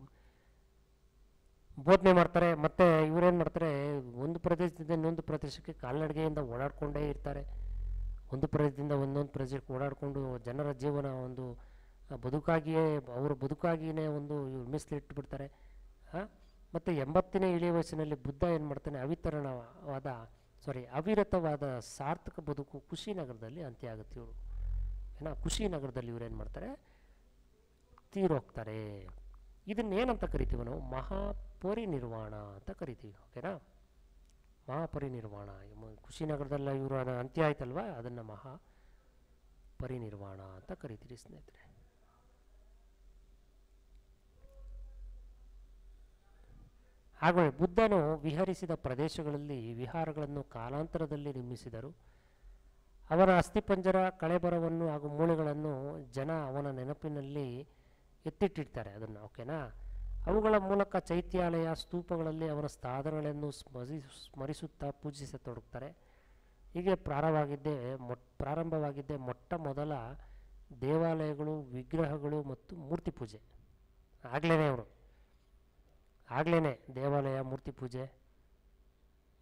ಬೋಧನೆ ಮಾಡ್ತಾರೆ. ಮತ್ತು ಇವರೇನು ಮಾಡ್ತಾರೆ, ಒಂದು ಪ್ರದೇಶದಿಂದ ಇನ್ನೊಂದು ಪ್ರದೇಶಕ್ಕೆ ಕಾಲ್ನಡಿಗೆಯಿಂದ ಓಡಾಡ್ಕೊಂಡೇ ಇರ್ತಾರೆ. ಒಂದು ಪ್ರದೇಶದಿಂದ ಒಂದೊಂದು ಪ್ರದೇಶಕ್ಕೆ ಓಡಾಡಿಕೊಂಡು ಜನರ ಜೀವನ ಒಂದು ಅವರ ಬದುಕಾಗಿಯೇ ಒಂದು ಇವ್ರು ಮೀಸಲಿಟ್ಟುಬಿಡ್ತಾರೆ. ಮತ್ತು 80ನೇ ಇಳಿಯ ವಯಸ್ಸಿನಲ್ಲಿ ಬುದ್ಧ ಏನು ಮಾಡ್ತಾನೆ, ಅವಿರತವಾದ ಸಾರ್ಥಕ ಬದುಕು ಕುಶಿನಗರದಲ್ಲಿ ಅಂತ್ಯ ಆಗುತ್ತೆ ಇವರು. ಓಕೆನಾ. ಕುಶಿನಗರದಲ್ಲಿ ಇವ್ರು ಏನು ಮಾಡ್ತಾರೆ, ತೀರೋಗ್ತಾರೆ. ಇದನ್ನೇನಂತ ಕರಿತೀವಿ ನಾವು, ಮಹಾಪರಿನಿರ್ವಾಣ ಅಂತ ಕರಿತೀವಿ. ಓಕೆನಾ, ಮಹಾಪರಿನಿರ್ವಾಣ. ಕುಶಿನಗರದಲ್ಲ ಇವರು ಅದು ಅಂತ್ಯ ಆಯ್ತಲ್ವ, ಅದನ್ನು ಮಹಾಪರಿನಿರ್ವಾಣ ಅಂತ ಕರಿತೀರಿ ಸ್ನೇಹಿತರೆ. ಹಾಗೆ ಬುದ್ಧನು ವಿಹರಿಸಿದ ಪ್ರದೇಶಗಳಲ್ಲಿ ವಿಹಾರಗಳನ್ನು ಕಾಲಾಂತರದಲ್ಲಿ ನಿರ್ಮಿಸಿದರು. ಅವನ ಅಸ್ಥಿಪಂಜರ, ಕಳೆಬರವನ್ನು ಹಾಗೂ ಮೂಳೆಗಳನ್ನು ಜನ ಅವನ ನೆನಪಿನಲ್ಲಿ ಎತ್ತಿಟ್ಟಿರ್ತಾರೆ ಅದನ್ನು. ಓಕೆನಾ, ಅವುಗಳ ಮೂಲಕ ಚೈತ್ಯಾಲಯ, ಸ್ತೂಪಗಳಲ್ಲಿ ಅವನ ಸಾಧನೆಗಳನ್ನು ಸ್ಮರಿಸುತ್ತಾ ಪೂಜಿಸತೊಡಗ್ತಾರೆ. ಹೀಗೆ ಪ್ರಾರಂಭವಾಗಿದ್ದೇ ಮೊಟ್ಟ ಮೊದಲ ದೇವಾಲಯಗಳು, ವಿಗ್ರಹಗಳು ಮತ್ತು ಮೂರ್ತಿ ಪೂಜೆ. ಆಗ್ಲೇ ದೇವಾಲಯ, ಮೂರ್ತಿ ಪೂಜೆ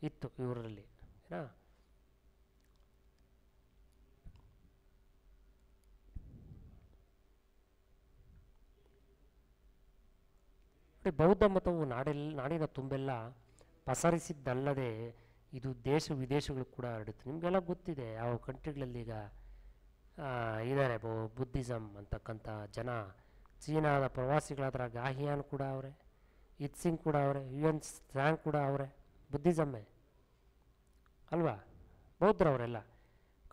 ಇತ್ತು ಇವರಲ್ಲಿ. ಏನಾ, ಬೌದ್ಧ ಮತವು ನಾಡಿನ ತುಂಬೆಲ್ಲ ಪಸರಿಸಿದ್ದಲ್ಲದೆ ಇದು ದೇಶ ವಿದೇಶಗಳು ಕೂಡ ಹರಡುತ್ತೆ. ನಿಮಗೆಲ್ಲ ಗೊತ್ತಿದೆ ಯಾವ ಕಂಟ್ರಿಗಳಲ್ಲಿ ಈಗ ಇದ್ದಾರೆ ಬುದ್ಧಿಸಮ್ ಅಂತಕ್ಕಂಥ ಜನ. ಚೀನಾದ ಪ್ರವಾಸಿಗಳಾದ್ರೆ ಗಾಹಿಯಾನ್ ಕೂಡ ಅವರೇ, ಇತ್ಸಿಂಗ್ ಕೂಡ ಅವರೇ, UN ಸ್ಟ್ಯಾಂಗ್ ಕೂಡ ಅವರೇ, ಬುದ್ಧಿಸಮ್ಮೇ ಅಲ್ವಾ, ಬೌದ್ಧರವರೆಲ್ಲ.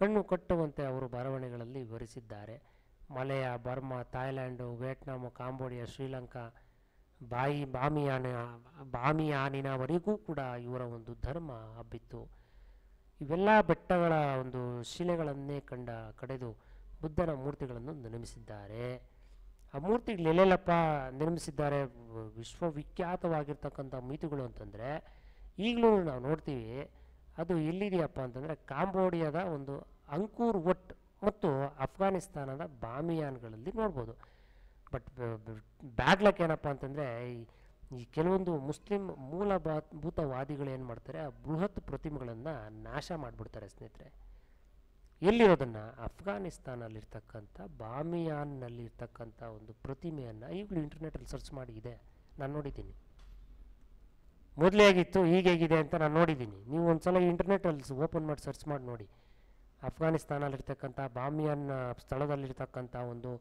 ಕಣ್ಣು ಕಟ್ಟುವಂತೆ ಅವರು ಬರವಣಿಗೆಗಳಲ್ಲಿ ವಿವರಿಸಿದ್ದಾರೆ. ಮಲಯ, ಬರ್ಮಾ, ಥಾಯ್ಲ್ಯಾಂಡು, ವಿಯೆಟ್ನಾಮು, ಕಾಂಬೋಡಿಯಾ, ಶ್ರೀಲಂಕಾ, ಬಾಮಿಯಾನಿನವರೆಗೂ ಕೂಡ ಇವರ ಒಂದು ಧರ್ಮ ಹಬ್ಬಿತ್ತು. ಇವೆಲ್ಲ ಬೆಟ್ಟಗಳ ಒಂದು ಶಿಲೆಗಳನ್ನೇ ಕಡೆದು ಬುದ್ಧನ ಮೂರ್ತಿಗಳನ್ನು ನಿರ್ಮಿಸಿದ್ದಾರೆ. ಆ ಮೂರ್ತಿಗಳು ಎಲ್ಲೆಲ್ಲಪ್ಪ ನಿರ್ಮಿಸಿದ್ದಾರೆ, ವಿಶ್ವವಿಖ್ಯಾತವಾಗಿರ್ತಕ್ಕಂಥ ಮಿತಿಗಳು ಅಂತಂದರೆ ಈಗಲೂ ನಾವು ನೋಡ್ತೀವಿ. ಅದು ಎಲ್ಲಿದೆಯಪ್ಪ ಅಂತಂದರೆ ಕಾಂಬೋಡಿಯಾದ ಒಂದು ಅಂಕೂರ್ ವಟ್ ಮತ್ತು ಅಫ್ಘಾನಿಸ್ತಾನದ ಬಾಮಿಯಾನ್ಗಳಲ್ಲಿ ನೋಡ್ಬೋದು. ಬಟ್ ಬ್ಯಾಡ್ಲಕ್ ಏನಪ್ಪ ಅಂತಂದರೆ ಈ ಕೆಲವೊಂದು ಮುಸ್ಲಿಂ ಮೂಲಭೂತವಾದಿಗಳು ಏನು ಮಾಡ್ತಾರೆ, ಆ ಬೃಹತ್ ಪ್ರತಿಮೆಗಳನ್ನು ನಾಶ ಮಾಡಿಬಿಡ್ತಾರೆ ಸ್ನೇಹಿತರೆ. ಎಲ್ಲಿರೋದನ್ನು, ಅಫ್ಘಾನಿಸ್ತಾನಲ್ಲಿರ್ತಕ್ಕಂಥ ಬಾಮಿಯಾನ್ನಲ್ಲಿರ್ತಕ್ಕಂಥ ಒಂದು ಪ್ರತಿಮೆಯನ್ನು ಈಗಲೂ ಇಂಟರ್ನೆಟಲ್ಲಿ ಸರ್ಚ್ ಮಾಡಿ ಇದೆ, ನಾನು ನೋಡಿದ್ದೀನಿ. ಮೊದಲೇ ಆಗಿತ್ತು, ಈಗ ಹೇಗಿದೆ ಅಂತ ನಾನು ನೋಡಿದ್ದೀನಿ. ನೀವು ಒಂದು ಸಲ ಇಂಟರ್ನೆಟಲ್ಲಿ ಓಪನ್ ಮಾಡಿ ಸರ್ಚ್ ಮಾಡಿ ನೋಡಿ. ಅಫ್ಘಾನಿಸ್ತಾನಲ್ಲಿರ್ತಕ್ಕಂಥ ಬಾಮಿಯಾನ್ ಸ್ಥಳದಲ್ಲಿರ್ತಕ್ಕಂಥ ಒಂದು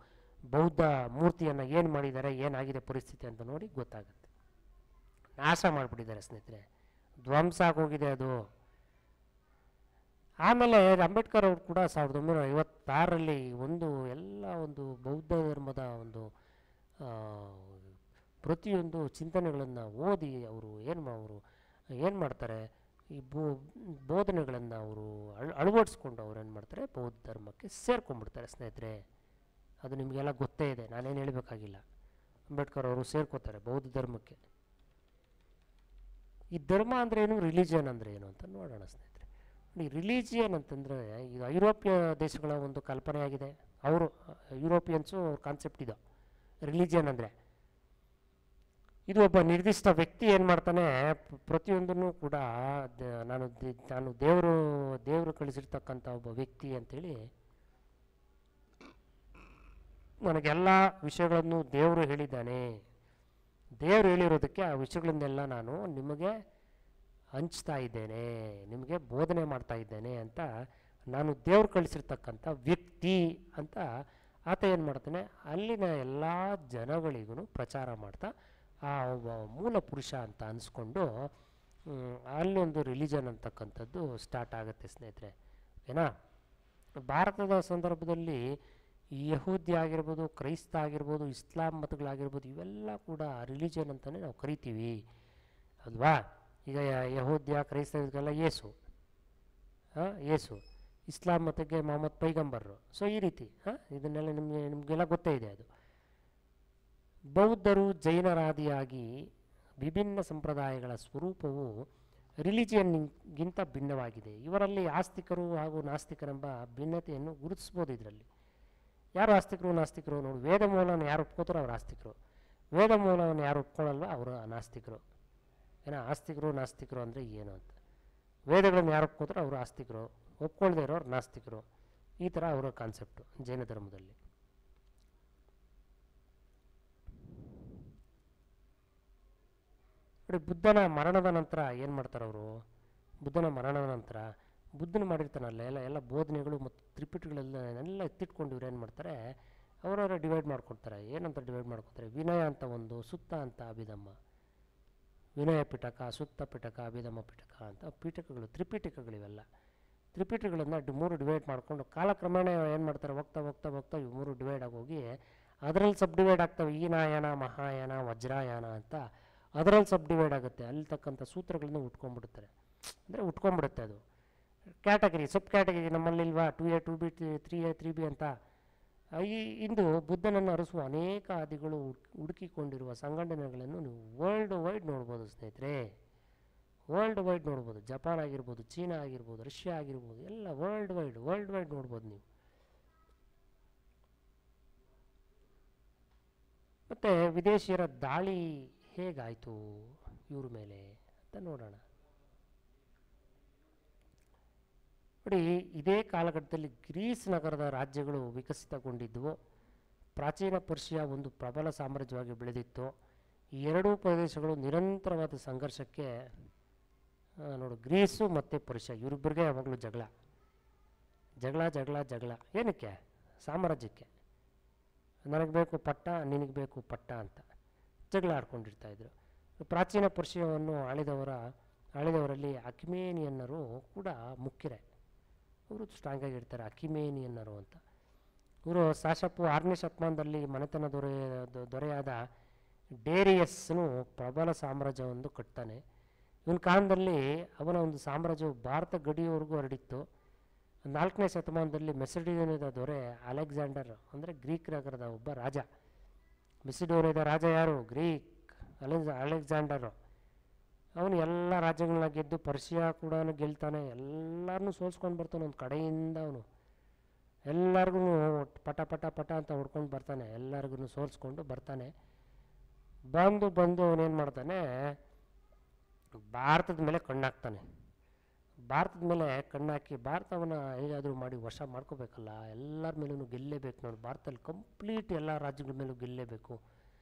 ಬೌದ್ಧ ಮೂರ್ತಿಯನ್ನು ಏನು ಮಾಡಿದ್ದಾರೆ, ಏನಾಗಿದೆ ಪರಿಸ್ಥಿತಿ ಅಂತ ನೋಡಿ ಗೊತ್ತಾಗುತ್ತೆ. ನಾಶ ಮಾಡಿಬಿಟ್ಟಿದ್ದಾರೆ ಸ್ನೇಹಿತರೆ, ಧ್ವಂಸ ಆಗೋಗಿದೆ ಅದು. ಆಮೇಲೆ ಅಂಬೇಡ್ಕರ್ ಅವರು ಕೂಡ 1956ರಲ್ಲಿ ಒಂದು ಬೌದ್ಧ ಧರ್ಮದ ಒಂದು ಪ್ರತಿಯೊಂದು ಚಿಂತನೆಗಳನ್ನು ಓದಿ ಅವರು ಏನು ಮಾಡ್ತಾರೆ, ಈ ಬೋಧನೆಗಳನ್ನು ಅವರು ಅಳವಡಿಸ್ಕೊಂಡು ಅವ್ರು ಏನು ಮಾಡ್ತಾರೆ, ಬೌದ್ಧ ಧರ್ಮಕ್ಕೆ ಸೇರ್ಕೊಂಡ್ಬಿಡ್ತಾರೆ ಸ್ನೇಹಿತರೆ. ಅದು ನಿಮಗೆಲ್ಲ ಗೊತ್ತೇ ಇದೆ, ನಾನೇನು ಹೇಳಬೇಕಾಗಿಲ್ಲ. ಅಂಬೇಡ್ಕರ್ ಅವರು ಸೇರ್ಕೋತಾರೆ ಬೌದ್ಧ ಧರ್ಮಕ್ಕೆ. ಈ ಧರ್ಮ ಅಂದರೆ ಏನು, ರಿಲಿಜಿಯನ್ ಅಂದರೆ ಏನು ಅಂತ ನೋಡೋಣ ಸ್ನೇಹಿತರೆ. ಈ ರಿಲಿಜಿಯನ್ ಅಂತಂದರೆ ಇದು ಐರೋಪ್ಯ ದೇಶಗಳ ಒಂದು ಕಲ್ಪನೆಯಾಗಿದೆ. ಯುರೋಪಿಯನ್ಸು ಕಾನ್ಸೆಪ್ಟ್ ಇದು. ರಿಲಿಜಿಯನ್ ಅಂದರೆ ಇದು ಒಬ್ಬ ನಿರ್ದಿಷ್ಟ ವ್ಯಕ್ತಿ ಏನು ಮಾಡ್ತಾನೆ, ಪ್ರತಿಯೊಂದನ್ನು ಕೂಡ ನಾನು ದೇವರು ಕಳಿಸಿರ್ತಕ್ಕಂಥ ಒಬ್ಬ ವ್ಯಕ್ತಿ ಅಂಥೇಳಿ, ನನಗೆಲ್ಲ ವಿಷಯಗಳನ್ನು ದೇವರು ಹೇಳಿದ್ದಾನೆ, ದೇವರು ಹೇಳಿರೋದಕ್ಕೆ ಆ ವಿಷಯಗಳನ್ನೆಲ್ಲ ನಾನು ನಿಮಗೆ ಹಂಚ್ತಾ ಇದ್ದೇನೆ, ನಿಮಗೆ ಬೋಧನೆ ಮಾಡ್ತಾ ಇದ್ದೇನೆ ಅಂತ, ನಾನು ದೇವ್ರು ಕಳಿಸಿರ್ತಕ್ಕಂಥ ವ್ಯಕ್ತಿ ಅಂತ ಆತ ಏನು ಮಾಡ್ತಾನೆ, ಅಲ್ಲಿನ ಎಲ್ಲ ಜನಗಳಿಗೂ ಪ್ರಚಾರ ಮಾಡ್ತಾ ಆ ಮೂಲ ಪುರುಷ ಅಂತ ಅನಿಸ್ಕೊಂಡು ಅಲ್ಲೊಂದು ರಿಲಿಜನ್ ಅಂತಕ್ಕಂಥದ್ದು ಸ್ಟಾರ್ಟ್ ಆಗುತ್ತೆ ಸ್ನೇಹಿತರೆ. ಓಕೆನಾ. ಭಾರತದ ಸಂದರ್ಭದಲ್ಲಿ ಯಹೂದಿ ಆಗಿರ್ಬೋದು, ಕ್ರೈಸ್ತ ಆಗಿರ್ಬೋದು, ಇಸ್ಲಾಂ ಮತಗಳಾಗಿರ್ಬೋದು, ಇವೆಲ್ಲ ಕೂಡ ರಿಲಿಜನ್ ಅಂತಲೇ ನಾವು ಕರಿತೀವಿ ಅಲ್ವಾ. ಈಗ ಯಹೂದ್ಯ, ಕ್ರೈಸ್ತ ಇದಕ್ಕೆಲ್ಲ ಯೇಸು, ಇಸ್ಲಾಂ ಮತಕ್ಕೆ ಮೊಹಮ್ಮದ್ ಪೈಗಂಬರ್ರು. ಸೊ ಈ ರೀತಿ ಇದನ್ನೆಲ್ಲ ನಿಮಗೆಲ್ಲ ಗೊತ್ತೇ ಇದೆ. ಅದು ಬೌದ್ಧರು, ಜೈನರಾದಿಯಾಗಿ ವಿಭಿನ್ನ ಸಂಪ್ರದಾಯಗಳ ಸ್ವರೂಪವು ರಿಲಿಜಿಯನ್ಗಿಂತ ಭಿನ್ನವಾಗಿದೆ. ಇವರಲ್ಲಿ ಆಸ್ತಿಕರು ಹಾಗೂ ನಾಸ್ತಿಕರೆಂಬ ಭಿನ್ನತೆಯನ್ನು ಗುರುತಿಸ್ಬೋದು. ಇದರಲ್ಲಿ ಯಾರು ಆಸ್ತಿಕರು ನಾಸ್ತಿಕರು ನೋಡಿ, ವೇದ ಮೂಲವನ್ನು ಯಾರು ಒಪ್ಕೋತಾರೋ ಅವ್ರು ಆಸ್ತಿಕರು, ವೇದ ಮೂಲವನ್ನು ಯಾರು ಒಪ್ಕೊಳ್ಳಲ್ವ ಅವರು ನಾಸ್ತಿಕರು. ಆಸ್ತಿಕರು ನಾಸ್ತಿಕರು ಅಂದರೆ ಏನು ಅಂತ, ವೇದಗಳನ್ನು ಯಾರು ಒಪ್ಕೋತಾರೋ ಅವರು ಆಸ್ತಿಕರು, ಒಪ್ಕೊಳ್ಳದೇ ಇರೋರು ನಾಸ್ತಿಕರು. ಈ ಥರ ಅವರ ಕಾನ್ಸೆಪ್ಟು ಜೈನ ಧರ್ಮದಲ್ಲಿ. ನೋಡಿ, ಬುದ್ಧನ ಮರಣದ ನಂತರ ಏನು ಮಾಡ್ತಾರೆ ಅವರು, ಬುದ್ಧನ ಮರಣದ ನಂತರ ಬುದ್ಧನ ಮಾಡಿರ್ತಾನಲ್ಲ ಎಲ್ಲ ಬೋಧನೆಗಳು ಮತ್ತು ತ್ರಿಪಿಟಕಗಳೆಲ್ಲ ಎತ್ತಿಟ್ಕೊಂಡು ಇವ್ರು ಏನು ಮಾಡ್ತಾರೆ, ಅವರವರ ಡಿವೈಡ್ ಮಾಡ್ಕೊಡ್ತಾರೆ. ಏನಂತ ಡಿವೈಡ್ ಮಾಡ್ಕೊತಾರೆ, ವಿನಯ ಅಂತ ಒಂದು, ಸುತ್ತ ಅಂತ ಅಭಿಧಮ್ಮ, ವಿನಯ ಪಿಟಕ, ಸುತ್ತ ಪಿಟಕ, ಅಭಿಧಮ್ಮ ಪಿಟಕ ಅಂತ ಪೀಠಕಗಳು, ತ್ರಿಪಿಟಕಗಳಿವೆಲ್ಲ. ತ್ರಿಪಿಟಕಗಳನ್ನು 3 ಡಿವೈಡ್ ಮಾಡಿಕೊಂಡು ಕಾಲಕ್ರಮೇಣ ಏನು ಮಾಡ್ತಾರೆ, ಹೋಗ್ತಾ ಹೋಗ್ತಾ ಹೋಗ್ತಾ ಇವು 3 ಡಿವೈಡ್ ಆಗೋಗಿ ಅದರಲ್ಲಿ ಸಬ್ ಡಿವೈಡ್ ಆಗ್ತವೆ. ಈನಾಯನ, ಮಹಾಯಾನ, ವಜ್ರಾಯಾನ ಅಂತ ಅದರಲ್ಲಿ ಸಬ್ ಡಿವೈಡ್ ಆಗುತ್ತೆ. ಅಲ್ಲಿ ತಕ್ಕಂಥ ಸೂತ್ರಗಳನ್ನು ಉಟ್ಕೊಂಡ್ಬಿಡ್ತಾರೆ, ಅಂದರೆ ಉಟ್ಕೊಂಡ್ಬಿಡುತ್ತೆ ಅದು. Category, sub category ನಮ್ಮಲ್ಲಿಲ್ವಾ, 2A 2B 3A 3B ಅಂತ. ಇಂದು ಬುದ್ಧನನ್ನು ಅರಸುವ ಅನೇಕ ಆದಿಗಳು ಹುಡುಕಿಕೊಂಡಿರುವ ಸಂಘಟನೆಗಳನ್ನು ನೀವು ವರ್ಲ್ಡ್ ವೈಡ್ ನೋಡ್ಬೋದು ಸ್ನೇಹಿತರೆ. ವರ್ಲ್ಡ್ ವೈಡ್ ನೋಡ್ಬೋದು. ಜಪಾನ್ ಆಗಿರ್ಬೋದು, ಚೀನಾ ಆಗಿರ್ಬೋದು, ರಷ್ಯಾ ಆಗಿರ್ಬೋದು, ಎಲ್ಲ ವರ್ಲ್ಡ್ ವೈಡ್ ನೋಡ್ಬೋದು ನೀವು. ಮತ್ತು ವಿದೇಶಿಯರ ದಾಳಿ ಹೇಗಾಯಿತು ಇವ್ರ ಮೇಲೆ ಅಂತ ನೋಡೋಣ. ನೋಡಿ, ಇದೇ ಕಾಲಘಟ್ಟದಲ್ಲಿ ಗ್ರೀಸ್ ನಗರದ ರಾಜ್ಯಗಳು ವಿಕಸಿತಗೊಂಡಿದ್ದವು. ಪ್ರಾಚೀನ ಪರ್ಷಿಯಾ ಒಂದು ಪ್ರಬಲ ಸಾಮ್ರಾಜ್ಯವಾಗಿ ಬೆಳೆದಿತ್ತು. ಈ ಎರಡೂ ಪ್ರದೇಶಗಳು ನಿರಂತರವಾದ ಸಂಘರ್ಷಕ್ಕೆ, ನೋಡು, ಗ್ರೀಸು ಮತ್ತು ಪರ್ಷಿಯಾ ಇವರಿಬ್ಬರಿಗೆ ಯಾವಾಗಲೂ ಜಗಳ. ಏನಕ್ಕೆ? ಸಾಮ್ರಾಜ್ಯಕ್ಕೆ. ನನಗೆ ಬೇಕು ಪಟ್ಟ, ನಿನಗೆ ಬೇಕು ಪಟ್ಟ ಅಂತ ಜಗಳ ಆಡ್ಕೊಂಡಿರ್ತಾಯಿದ್ರು. ಪ್ರಾಚೀನ ಪರ್ಷಿಯಾವನ್ನು ಆಳಿದವರಲ್ಲಿ ಅಕಿಮೇನಿಯನ್ನರು ಕೂಡ ಮುಖ್ಯರೇ. ಅವರು ಸ್ಟ್ರಾಂಗಾಗಿರ್ತಾರೆ, ಅಕಿಮೇನಿಯನ್ನರು ಅಂತ. ಇವರು ಸಾಶಪ್ಪು 6ನೇ ಶತಮಾನದಲ್ಲಿ ಮನೆತನ ದೊರೆಯಾದ ಡೇರಿಯಸ್ನು ಪ್ರಬಲ ಸಾಮ್ರಾಜ್ಯವೊಂದು ಕಟ್ತಾನೆ. ಇವನ ಕಾಲದಲ್ಲಿ ಅವನ ಒಂದು ಸಾಮ್ರಾಜ್ಯವು ಭಾರತ ಗಡಿಯವರೆಗೂ ಹರಡಿತ್ತು. 4ನೇ ಶತಮಾನದಲ್ಲಿ ಮೆಸಿಡೋನಿಯಾದ ದೊರೆ ಅಲೆಕ್ಸಾಂಡರ್, ಅಂದರೆ ಗ್ರೀಕ್ ನಗರದ ಒಬ್ಬ ರಾಜ. ಮೆಸಿಡೋನಿಯಾದ ರಾಜ ಯಾರು? ಅಲೆಕ್ಸಾಂಡರು. ಅವನು ಎಲ್ಲ ರಾಜ್ಯಗಳನ್ನ ಗೆದ್ದು ಪರ್ಷಿಯಾ ಕೂಡ ಗೆಲ್ತಾನೆ, ಎಲ್ಲರನ್ನೂ ಸೋಲ್ಸ್ಕೊಂಡು ಬರ್ತಾನೆ. ಒಂದು ಕಡೆಯಿಂದ ಅವನು ಎಲ್ಲರಿಗೂ ಪಟ ಪಟ ಪಟ ಅಂತ ಹೊಡ್ಕೊಂಡು ಬರ್ತಾನೆ, ಎಲ್ಲರಿಗೂ ಸೋಲ್ಸ್ಕೊಂಡು ಬರ್ತಾನೆ. ಬಂದು ಅವನೇನು ಮಾಡ್ತಾನೆ, ಭಾರತದ ಮೇಲೆ ಕಣ್ಣಾಕ್ತಾನೆ. ಭಾರತದ ಮೇಲೆ ಕಣ್ಣಾಕಿ ಭಾರತವನ್ನು ಹೇಗಾದರೂ ಮಾಡಿ ವಶ ಮಾಡ್ಕೋಬೇಕಲ್ಲ, ಎಲ್ಲರ ಮೇಲೂ ಗೆಲ್ಲೇಬೇಕು. ನೋಡಿ, ಭಾರತದಲ್ಲಿ ಕಂಪ್ಲೀಟ್ ಎಲ್ಲ ರಾಜ್ಯಗಳ ಮೇಲೂ ಗೆಲ್ಲೇಬೇಕು,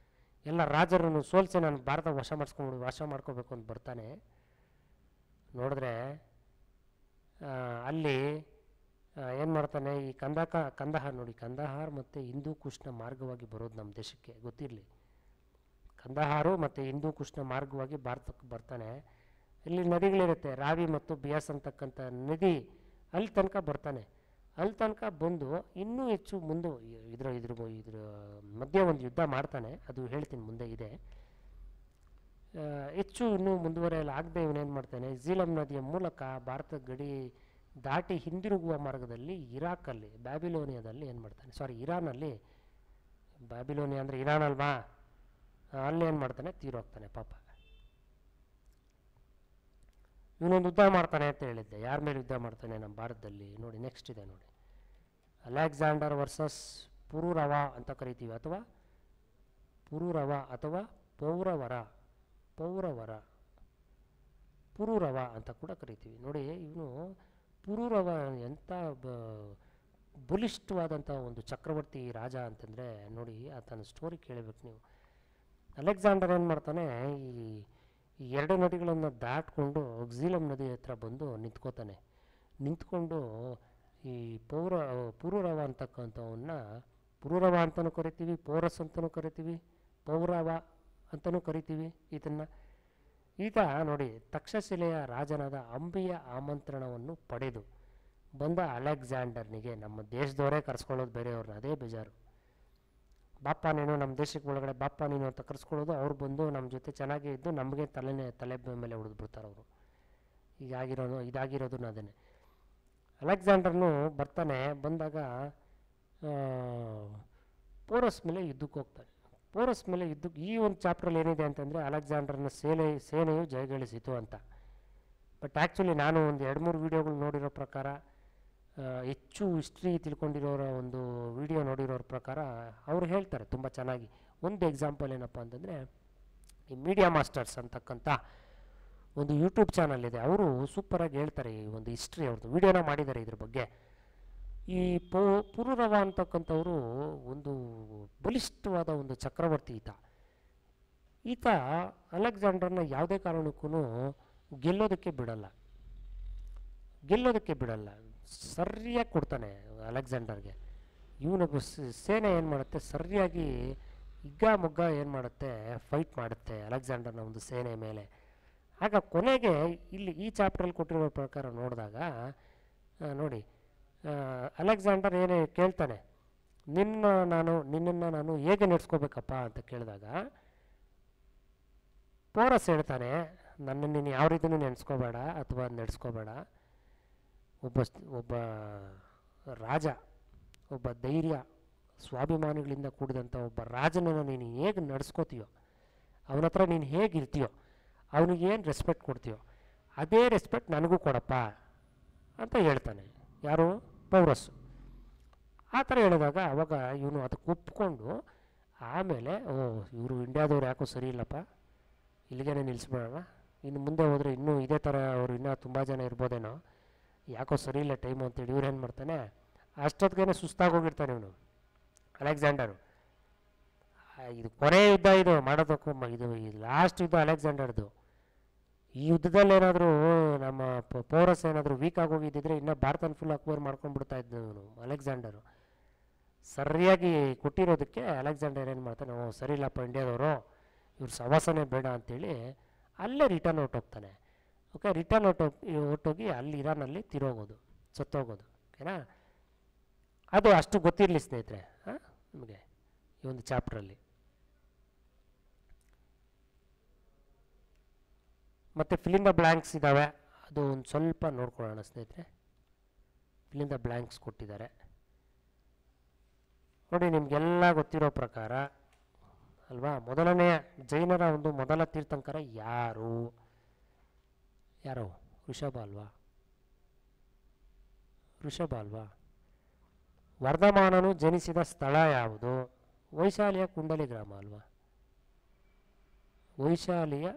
ಎಲ್ಲ ರಾಜರನ್ನು ಸೋಲ್ಸಿ ನಾನು ಭಾರತ ವಶ ಮಾಡ್ಕೋಬೇಕು ಅಂತ ಬರ್ತಾನೆ. ನೋಡಿದ್ರೆ ಅಲ್ಲಿ ಏನು ಮಾಡ್ತಾನೆ, ಈ ಕಂದಹಾರ್ ನೋಡಿ, ಕಂದಹಾರ್ ಮತ್ತು ಹಿಂದೂ ಕುಶ್ನ ಮಾರ್ಗವಾಗಿ ಬರೋದು ನಮ್ಮ ದೇಶಕ್ಕೆ ಗೊತ್ತಿರಲಿ. ಕಂದಹಾರು ಮತ್ತು ಹಿಂದೂ ಕುಶ್ನ ಮಾರ್ಗವಾಗಿ ಭಾರತಕ್ಕೆ ಬರ್ತಾನೆ. ಇಲ್ಲಿ ನದಿಗಳಿರುತ್ತೆ, ರಾವಿ ಮತ್ತು ಬಿಯಾಸ್ ಅಂತಕ್ಕಂಥ ನದಿ, ಅಲ್ಲಿ ತನಕ ಬರ್ತಾನೆ. ಅಲ್ಲಿ ತನಕ ಬಂದು ಇನ್ನೂ ಹೆಚ್ಚು ಮುಂದೆ ಇದ್ರ ಮಧ್ಯೆ ಒಂದು ಯುದ್ಧ ಮಾಡ್ತಾನೆ, ಅದು ಹೇಳ್ತೀನಿ ಮುಂದೆ ಇದೆ. ಹೆಚ್ಚು ಇನ್ನೂ ಮುಂದುವರೆಯಲು ಆಗದೆ ಇವನೇನು ಮಾಡ್ತಾನೆ, ಝೀಲಂ ನದಿಯ ಮೂಲಕ ಭಾರತ ಗಡಿ ದಾಟಿ ಹಿಂದಿರುಗುವ ಮಾರ್ಗದಲ್ಲಿ ಇರಾಕಲ್ಲಿ, ಬ್ಯಾಬಿಲೋನಿಯಾದಲ್ಲಿ ಏನು ಮಾಡ್ತಾನೆ, ಇರಾನಲ್ಲಿ, ಬ್ಯಾಬಿಲೋನಿಯಾ ಅಂದರೆ ಇರಾನ್ ಅಲ್ವಾ, ಅಲ್ಲಿ ಏನು ಮಾಡ್ತಾನೆ, ತೀರೋಗ್ತಾನೆ ಪಾಪ. ಇವನೊಂದು ಯುದ್ಧ ಮಾಡ್ತಾನೆ ಅಂತ ಹೇಳಿದ್ದೆ. ಯಾರ ಮೇಲೆ ಯುದ್ಧ ಮಾಡ್ತಾನೆ ನಮ್ಮ ಭಾರತದಲ್ಲಿ? ನೋಡಿ, ನೆಕ್ಸ್ಟ್ ಇದೆ ನೋಡಿ, ಅಲೆಕ್ಸಾಂಡರ್ ವರ್ಸಸ್ ಪುರೂರವ ಅಂತ ಕರಿತೀವಿ, ಅಥವಾ ಪುರೂರವ ಅಂತ ಕೂಡ ಕರಿತೀವಿ. ನೋಡಿ, ಇವನು ಪುರೂರವ ಎಂಥ ಬಲಿಷ್ಠವಾದಂಥ ಒಂದು ಚಕ್ರವರ್ತಿ ರಾಜ ಅಂತಂದರೆ, ನೋಡಿ ಆತನ ಸ್ಟೋರಿ ಕೇಳಬೇಕು ನೀವು. ಅಲೆಕ್ಸಾಂಡರ್ ಏನು ಮಾಡ್ತಾನೆ, ಈ 2 ನದಿಗಳನ್ನು ದಾಟ್ಕೊಂಡು ಝೀಲಂ ನದಿ ಹತ್ರ ಬಂದು ನಿಂತ್ಕೊಂಡು ಈ ಪುರೂರವ ಅಂತಕ್ಕಂಥವನ್ನ, ಪುರೂರವ ಅಂತಲೂ ಕರಿತೀವಿ, ಪೌರಸ್ ಅಂತಲೂ ಕರಿತೀವಿ, ಪೌರವ ಅಂತಲೂ ಕರಿತೀವಿ ಈತ ನೋಡಿ, ತಕ್ಷಶಿಲೆಯ ರಾಜನಾದ ಅಂಬಿಯ ಆಮಂತ್ರಣವನ್ನು ಪಡೆದು ಬಂದ ಅಲೆಕ್ಸಾಂಡರ್ನಿಗೆ ನಮ್ಮ ದೇಶದವರೇ ಕರೆಸ್ಕೊಳ್ಳೋದು ಬೇರೆಯವ್ರನ್ನ, ಅದೇ ಬೇಜಾರು. ಬಾಪ್ಪ ನೀನು ನಮ್ಮ ದೇಶಕ್ಕೆ ಒಳಗಡೆ ಬಾಪ್ಪ ನೀನು ಅಂತ ಕರೆಸ್ಕೊಳ್ಳೋದು. ಅವ್ರು ಬಂದು ನಮ್ಮ ಜೊತೆ ಚೆನ್ನಾಗೇ ಇದ್ದು ನಮಗೆ ತಲೆ ಮೇಲೆ ಹೊಡೆದ್ಬಿಡ್ತಾರೆ ಅವರು. ಇದಾಗಿರೋದು ಅದೇ. ಅಲೆಕ್ಸಾಂಡರ್ನು ಬಂದಾಗ ಪೋರಸ್ ಮೇಲೆ ಯುದ್ಧಕ್ಕೆ ಹೋಗ್ತಾನೆ. ಈ ಒಂದು ಚಾಪ್ಟ್ರಲ್ಲಿ ಏನಿದೆ ಅಂತಂದರೆ, ಅಲೆಕ್ಸಾಂಡರ್ನ ಸೇನೆಯು ಜಯಗಳಿಸಿತು ಅಂತ. ಬಟ್ ಆ್ಯಕ್ಚುಲಿ ನಾನು ಒಂದು 2-3 ವೀಡಿಯೋಗಳು ನೋಡಿರೋ ಪ್ರಕಾರ, ಹೆಚ್ಚು ಹಿಸ್ಟ್ರಿ ತಿಳ್ಕೊಂಡಿರೋರ ಒಂದು ವಿಡಿಯೋ ನೋಡಿರೋರ ಪ್ರಕಾರ ಅವರು ಹೇಳ್ತಾರೆ ತುಂಬ ಚೆನ್ನಾಗಿ. ಒಂದು ಎಕ್ಸಾಂಪಲ್ ಏನಪ್ಪ ಅಂತಂದರೆ, ಈ ಮೀಡಿಯಾ ಮಾಸ್ಟರ್ಸ್ ಅಂತಕ್ಕಂಥ ಒಂದು ಯೂಟ್ಯೂಬ್ ಚಾನಲ್ ಇದೆ, ಅವರು ಸೂಪರಾಗಿ ಹೇಳ್ತಾರೆ ಈ ಒಂದು ಹಿಸ್ಟ್ರಿ, ಅವ್ರದ್ದು ವಿಡಿಯೋನ ಮಾಡಿದ್ದಾರೆ ಇದ್ರ ಬಗ್ಗೆ. ಈ ಪುರೂರವ ಅಂತಕ್ಕಂಥವರು ಒಂದು ಬಲಿಷ್ಠವಾದ ಒಂದು ಚಕ್ರವರ್ತಿ ಈತ ಅಲೆಕ್ಸಾಂಡರ್ನ ಯಾವುದೇ ಕಾರಣಕ್ಕೂ ಗೆಲ್ಲೋದಕ್ಕೆ ಗೆಲ್ಲೋದಕ್ಕೆ ಬಿಡಲ್ಲ, ಸರಿಯಾಗಿ ಕೊಡ್ತಾನೆ ಅಲೆಕ್ಸಾಂಡರ್ಗೆ. ಇವನು ಸೇನೆ ಏನು ಮಾಡುತ್ತೆ, ಸರಿಯಾಗಿ ಹಿಗ್ಗಾಮುಗ್ಗ ಏನು ಮಾಡುತ್ತೆ, ಫೈಟ್ ಮಾಡುತ್ತೆ ಅಲೆಕ್ಸಾಂಡರ್ನ ಒಂದು ಸೇನೆ ಮೇಲೆ. ಆಗ ಕೊನೆಗೆ ಇಲ್ಲಿ ಈ ಚಾಪ್ಟ್ರಲ್ಲಿ ಕೊಟ್ಟಿರೋ ಪ್ರಕಾರ ನೋಡಿದಾಗ ನೋಡಿ, ಅಲೆಕ್ಸಾಂಡರ್ ಏನೇ ಕೇಳ್ತಾನೆ, ನಿನ್ನನ್ನು ನಾನು ಹೇಗೆ ನಡೆಸ್ಕೋಬೇಕಪ್ಪ ಅಂತ ಕೇಳಿದಾಗ ಪೋರಸ್ ಹೇಳ್ತಾನೆ, ನನ್ನನ್ನು ನೀನು ಯಾವ ರೀತಿಯೂ ನೆನೆಸ್ಕೋಬೇಡ ಅಥವಾ ನಡೆಸ್ಕೋಬೇಡ. ಒಬ್ಬ ರಾಜ, ಒಬ್ಬ ಧೈರ್ಯ ಸ್ವಾಭಿಮಾನಿಗಳಿಂದ ಕೂಡಿದಂಥ ಒಬ್ಬ ರಾಜನನ್ನು ನೀನು ಹೇಗೆ ನಡೆಸ್ಕೋತೀಯೋ, ಅವನ ಹತ್ರ ನೀನು ಹೇಗಿರ್ತೀಯೋ, ಅವನಿಗೇನು ರೆಸ್ಪೆಕ್ಟ್ ಕೊಡ್ತೀಯೋ ಅದೇ ರೆಸ್ಪೆಕ್ಟ್ ನನಗೂ ಕೊಡಪ್ಪ ಅಂತ ಹೇಳ್ತಾನೆ. ಯಾರು? ಪೌರಸ್ಸು. ಆ ಥರ ಹೇಳಿದಾಗ ಅವಾಗ ಇವನು ಅದಕ್ಕೆ ಒಪ್ಕೊಂಡು ಆಮೇಲೆ ಇವರು ಇಂಡಿಯಾದವ್ರು ಯಾಕೋ ಸರಿ ಇಲ್ಲಪ್ಪ, ಇಲ್ಲಿಗೇ ನಿಲ್ಲಿಸ್ಬಿಡೋಣ, ಇನ್ನು ಮುಂದೆ ಹೋದರೆ ಇನ್ನೂ ಇದೇ ಥರ ಅವರು ಇನ್ನೂ ತುಂಬ ಜನ ಇರ್ಬೋದೇನೋ, ಯಾಕೋ ಸರಿ ಇಲ್ಲ ಟೈಮು ಅಂತೇಳಿ ಇವ್ರು ಏನು ಮಾಡ್ತಾನೆ, ಅಷ್ಟೊತ್ತಿಗೆ ಸುಸ್ತಾಗೋಗಿರ್ತಾನೆ ಇವನು ಅಲೆಕ್ಸಾಂಡರು. ಇದು ಕೊನೆ ಯುದ್ಧ, ಇದು ಮಾಡೋದಕ್ಕೂ ಇದು ಲಾಸ್ಟ್ ಯುದ್ಧ ಅಲೆಕ್ಸಾಂಡರ್ದು. ಈ ಯುದ್ಧದಲ್ಲಿ ಏನಾದರೂ ನಮ್ಮ ಪೌರಸ್ ಏನಾದರೂ ವೀಕ್ ಆಗೋಗಿದ್ದಿದ್ರೆ ಇನ್ನೂ ಭಾರತನ ಫುಲ್ ಅಕ್ಬರ್ ಮಾಡ್ಕೊಂಡ್ಬಿಡ್ತಾ ಇದ್ದ ಇವನು ಅಲೆಕ್ಸಾಂಡರು. ಸರಿಯಾಗಿ ಕೊಟ್ಟಿರೋದಕ್ಕೆ ಅಲೆಕ್ಸಾಂಡರ್ ಏನು ಮಾಡ್ತಾನೆ, ಸರಿ ಇಲ್ಲಪ್ಪ ಇಂಡಿಯಾದವರು, ಇವ್ರು ಸವಾಸನೇ ಬೇಡ ಅಂಥೇಳಿ ಅಲ್ಲೇ ರಿಟರ್ನ್ ಹೊರಟೋಗ್ತಾನೆ. ಓಕೆ, ರಿಟರ್ನ್ ಹೊರಟೋಗಿ ಅಲ್ಲಿ ಇರಾನಲ್ಲಿ ತಿರೋಗೋದು, ಸತ್ತೋಗೋದು. ಓಕೆನಾ? ಅದು ಅಷ್ಟು ಗೊತ್ತಿರಲಿ ಸ್ನೇಹಿತರೆ ನಿಮಗೆ ಈ ಒಂದು ಚಾಪ್ಟ್ರಲ್ಲಿ. ಮತ್ತು ಫಿಲಿಂದ ಬ್ಲ್ಯಾಂಕ್ಸ್ ಇದ್ದಾವೆ, ಅದು ಒಂದು ಸ್ವಲ್ಪ ನೋಡ್ಕೊಳ್ಳೋಣ ಸ್ನೇಹಿತರೆ. ಫಿಲಿಂದ ಬ್ಲ್ಯಾಂಕ್ಸ್ ಕೊಟ್ಟಿದ್ದಾರೆ ನೋಡಿ, ನಿಮಗೆಲ್ಲ ಗೊತ್ತಿರೋ ಪ್ರಕಾರ ಅಲ್ವಾ. ಮೊದಲನೆಯ ಜೈನರ ಒಂದು ಮೊದಲ ತೀರ್ಥಂಕರ ಯಾರು? ಋಷಭ ಅಲ್ವಾ? ವರ್ಧಮಾನನು ಜನಿಸಿದ ಸ್ಥಳ ಯಾವುದು? ವೈಶಾಲಿಯ ಕುಂಡಲಿ ಗ್ರಾಮ ಅಲ್ವಾ? ವೈಶಾಲಿಯ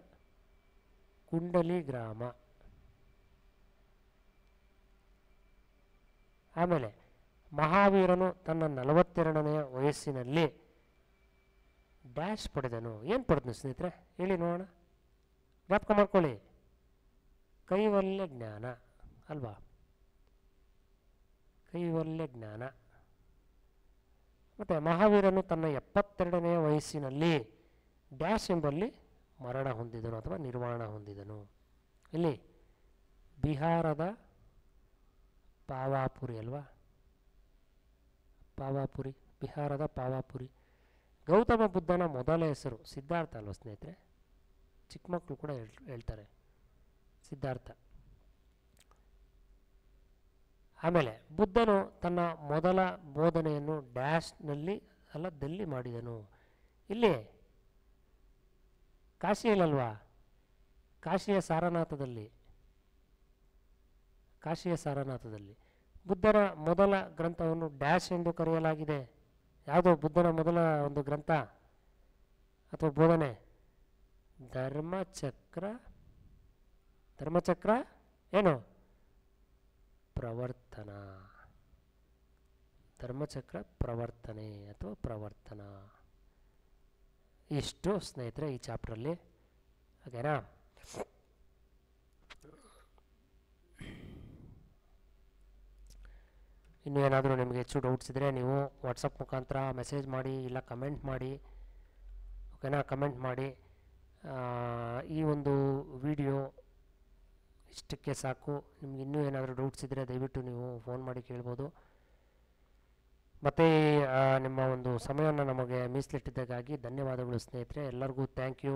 ಕುಂಡಲಿ ಗ್ರಾಮ. ಆಮೇಲೆ ಮಹಾವೀರನು ತನ್ನ 42ನೆಯ ವಯಸ್ಸಿನಲ್ಲಿ ಡ್ಯಾಶ್ ಪಡೆದನು. ಏನು ಪಡೆದನು ಸ್ನೇಹಿತರೆ ಹೇಳಿ ನೋಡೋಣ, ಜ್ಞಾಪಕ ಮಾಡ್ಕೊಳ್ಳಿ. ಕೈವಲ್ಯ ಜ್ಞಾನ ಅಲ್ವಾ? ಕೈವಲ್ಯ ಜ್ಞಾನ. ಮತ್ತು ಮಹಾವೀರನು ತನ್ನ 72ನೆಯ ವಯಸ್ಸಿನಲ್ಲಿ ಡ್ಯಾಶ್ ಎಂಬಲ್ಲಿ ಮರಣ ಹೊಂದಿದನು ಅಥವಾ ನಿರ್ವಾಣ ಹೊಂದಿದನು. ಇಲ್ಲಿ ಬಿಹಾರದ ಪಾವಾಪುರಿ ಅಲ್ವಾ? ಪಾವಾಪುರಿ, ಬಿಹಾರದ ಪಾವಾಪುರಿ. ಗೌತಮ ಬುದ್ಧನ ಮೊದಲ ಹೆಸರು ಸಿದ್ಧಾರ್ಥ ಅಲ್ವಾ ಸ್ನೇಹಿತರೆ? ಚಿಕ್ಕ ಮಕ್ಕಳು ಕೂಡ ಹೇಳ್ತಾರೆ ಸಿದ್ಧಾರ್ಥ. ಆಮೇಲೆ ಬುದ್ಧನು ತನ್ನ ಮೊದಲ ಬೋಧನೆಯನ್ನು ಡ್ಯಾಶ್ನಲ್ಲಿ ದಲ್ಲಿ ಮಾಡಿದನು. ಇಲ್ಲಿ ಕಾಶಿಯಲ್ಲಲ್ವಾ? ಕಾಶಿಯ ಸಾರನಾಥದಲ್ಲಿ ಬುದ್ಧನ ಮೊದಲ ಗ್ರಂಥವನ್ನು ಡ್ಯಾಶ್ ಎಂದು ಕರೆಯಲಾಗಿದೆ. ಯಾವುದೋ ಬುದ್ಧನ ಮೊದಲ ಒಂದು ಗ್ರಂಥ ಅಥವಾ ಬೋಧನೆ? ಧರ್ಮಚಕ್ರ ಏನು? ಪ್ರವರ್ತನ. ಧರ್ಮಚಕ್ರ ಪ್ರವರ್ತನೆ ಅಥವಾ ಪ್ರವರ್ತನ. ಇಷ್ಟು ಸ್ನೇಹಿತರೆ ಈ ಚಾಪ್ಟ್ರಲ್ಲಿ. ಓಕೆನಾ? ಇನ್ನೂ ಏನಾದರೂ ನಿಮಗೆ ಹೆಚ್ಚು ಡೌಟ್ಸ್ ಇದ್ದರೆ ನೀವು ವಾಟ್ಸಪ್ ಮುಖಾಂತರ ಮೆಸೇಜ್ ಮಾಡಿ, ಇಲ್ಲ ಕಮೆಂಟ್ ಮಾಡಿ. ಓಕೆನಾ? ಕಮೆಂಟ್ ಮಾಡಿ. ಈ ಒಂದು ವಿಡಿಯೋ ಇಷ್ಟಕ್ಕೆ ಸಾಕು. ನಿಮ್ಗೆ ಇನ್ನೂ ಏನಾದರೂ ಡೌಟ್ಸ್ ಇದ್ದರೆ ದಯವಿಟ್ಟು ನೀವು ಫೋನ್ ಮಾಡಿ ಕೇಳ್ಬೋದು. ಮತ್ತು ನಿಮ್ಮ ಒಂದು ಸಮಯವನ್ನು ನಮಗೆ ಮೀಸಲಿಟ್ಟಿದ್ದಕ್ಕಾಗಿ ಧನ್ಯವಾದಗಳು ಸ್ನೇಹಿತರೆ. ಎಲ್ಲರಿಗೂ ಥ್ಯಾಂಕ್ ಯು.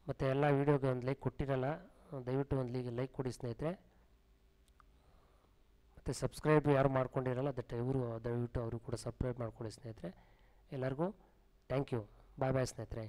ಮತ್ತು ಎಲ್ಲ ವೀಡಿಯೋಗೆ ಒಂದು ಲೈಕ್ ಕೊಟ್ಟಿರಲ್ಲ, ದಯವಿಟ್ಟು ಒಂದು ಲೈಕ್ ಕೊಡಿ ಸ್ನೇಹಿತರೆ. ಮತ್ತು ಸಬ್ಸ್ಕ್ರೈಬ್ ಯಾರು ಮಾಡ್ಕೊಂಡಿರಲ್ಲ ದಯವಿಟ್ಟು ಅವರು ಕೂಡ ಸಬ್ಸ್ಕ್ರೈಬ್ ಮಾಡ್ಕೊಳ್ಳಿ ಸ್ನೇಹಿತರೆ. ಎಲ್ಲರಿಗೂ ಥ್ಯಾಂಕ್ ಯು. ಬಾಯ್ ಬಾಯ್ ಸ್ನೇಹಿತರೆ.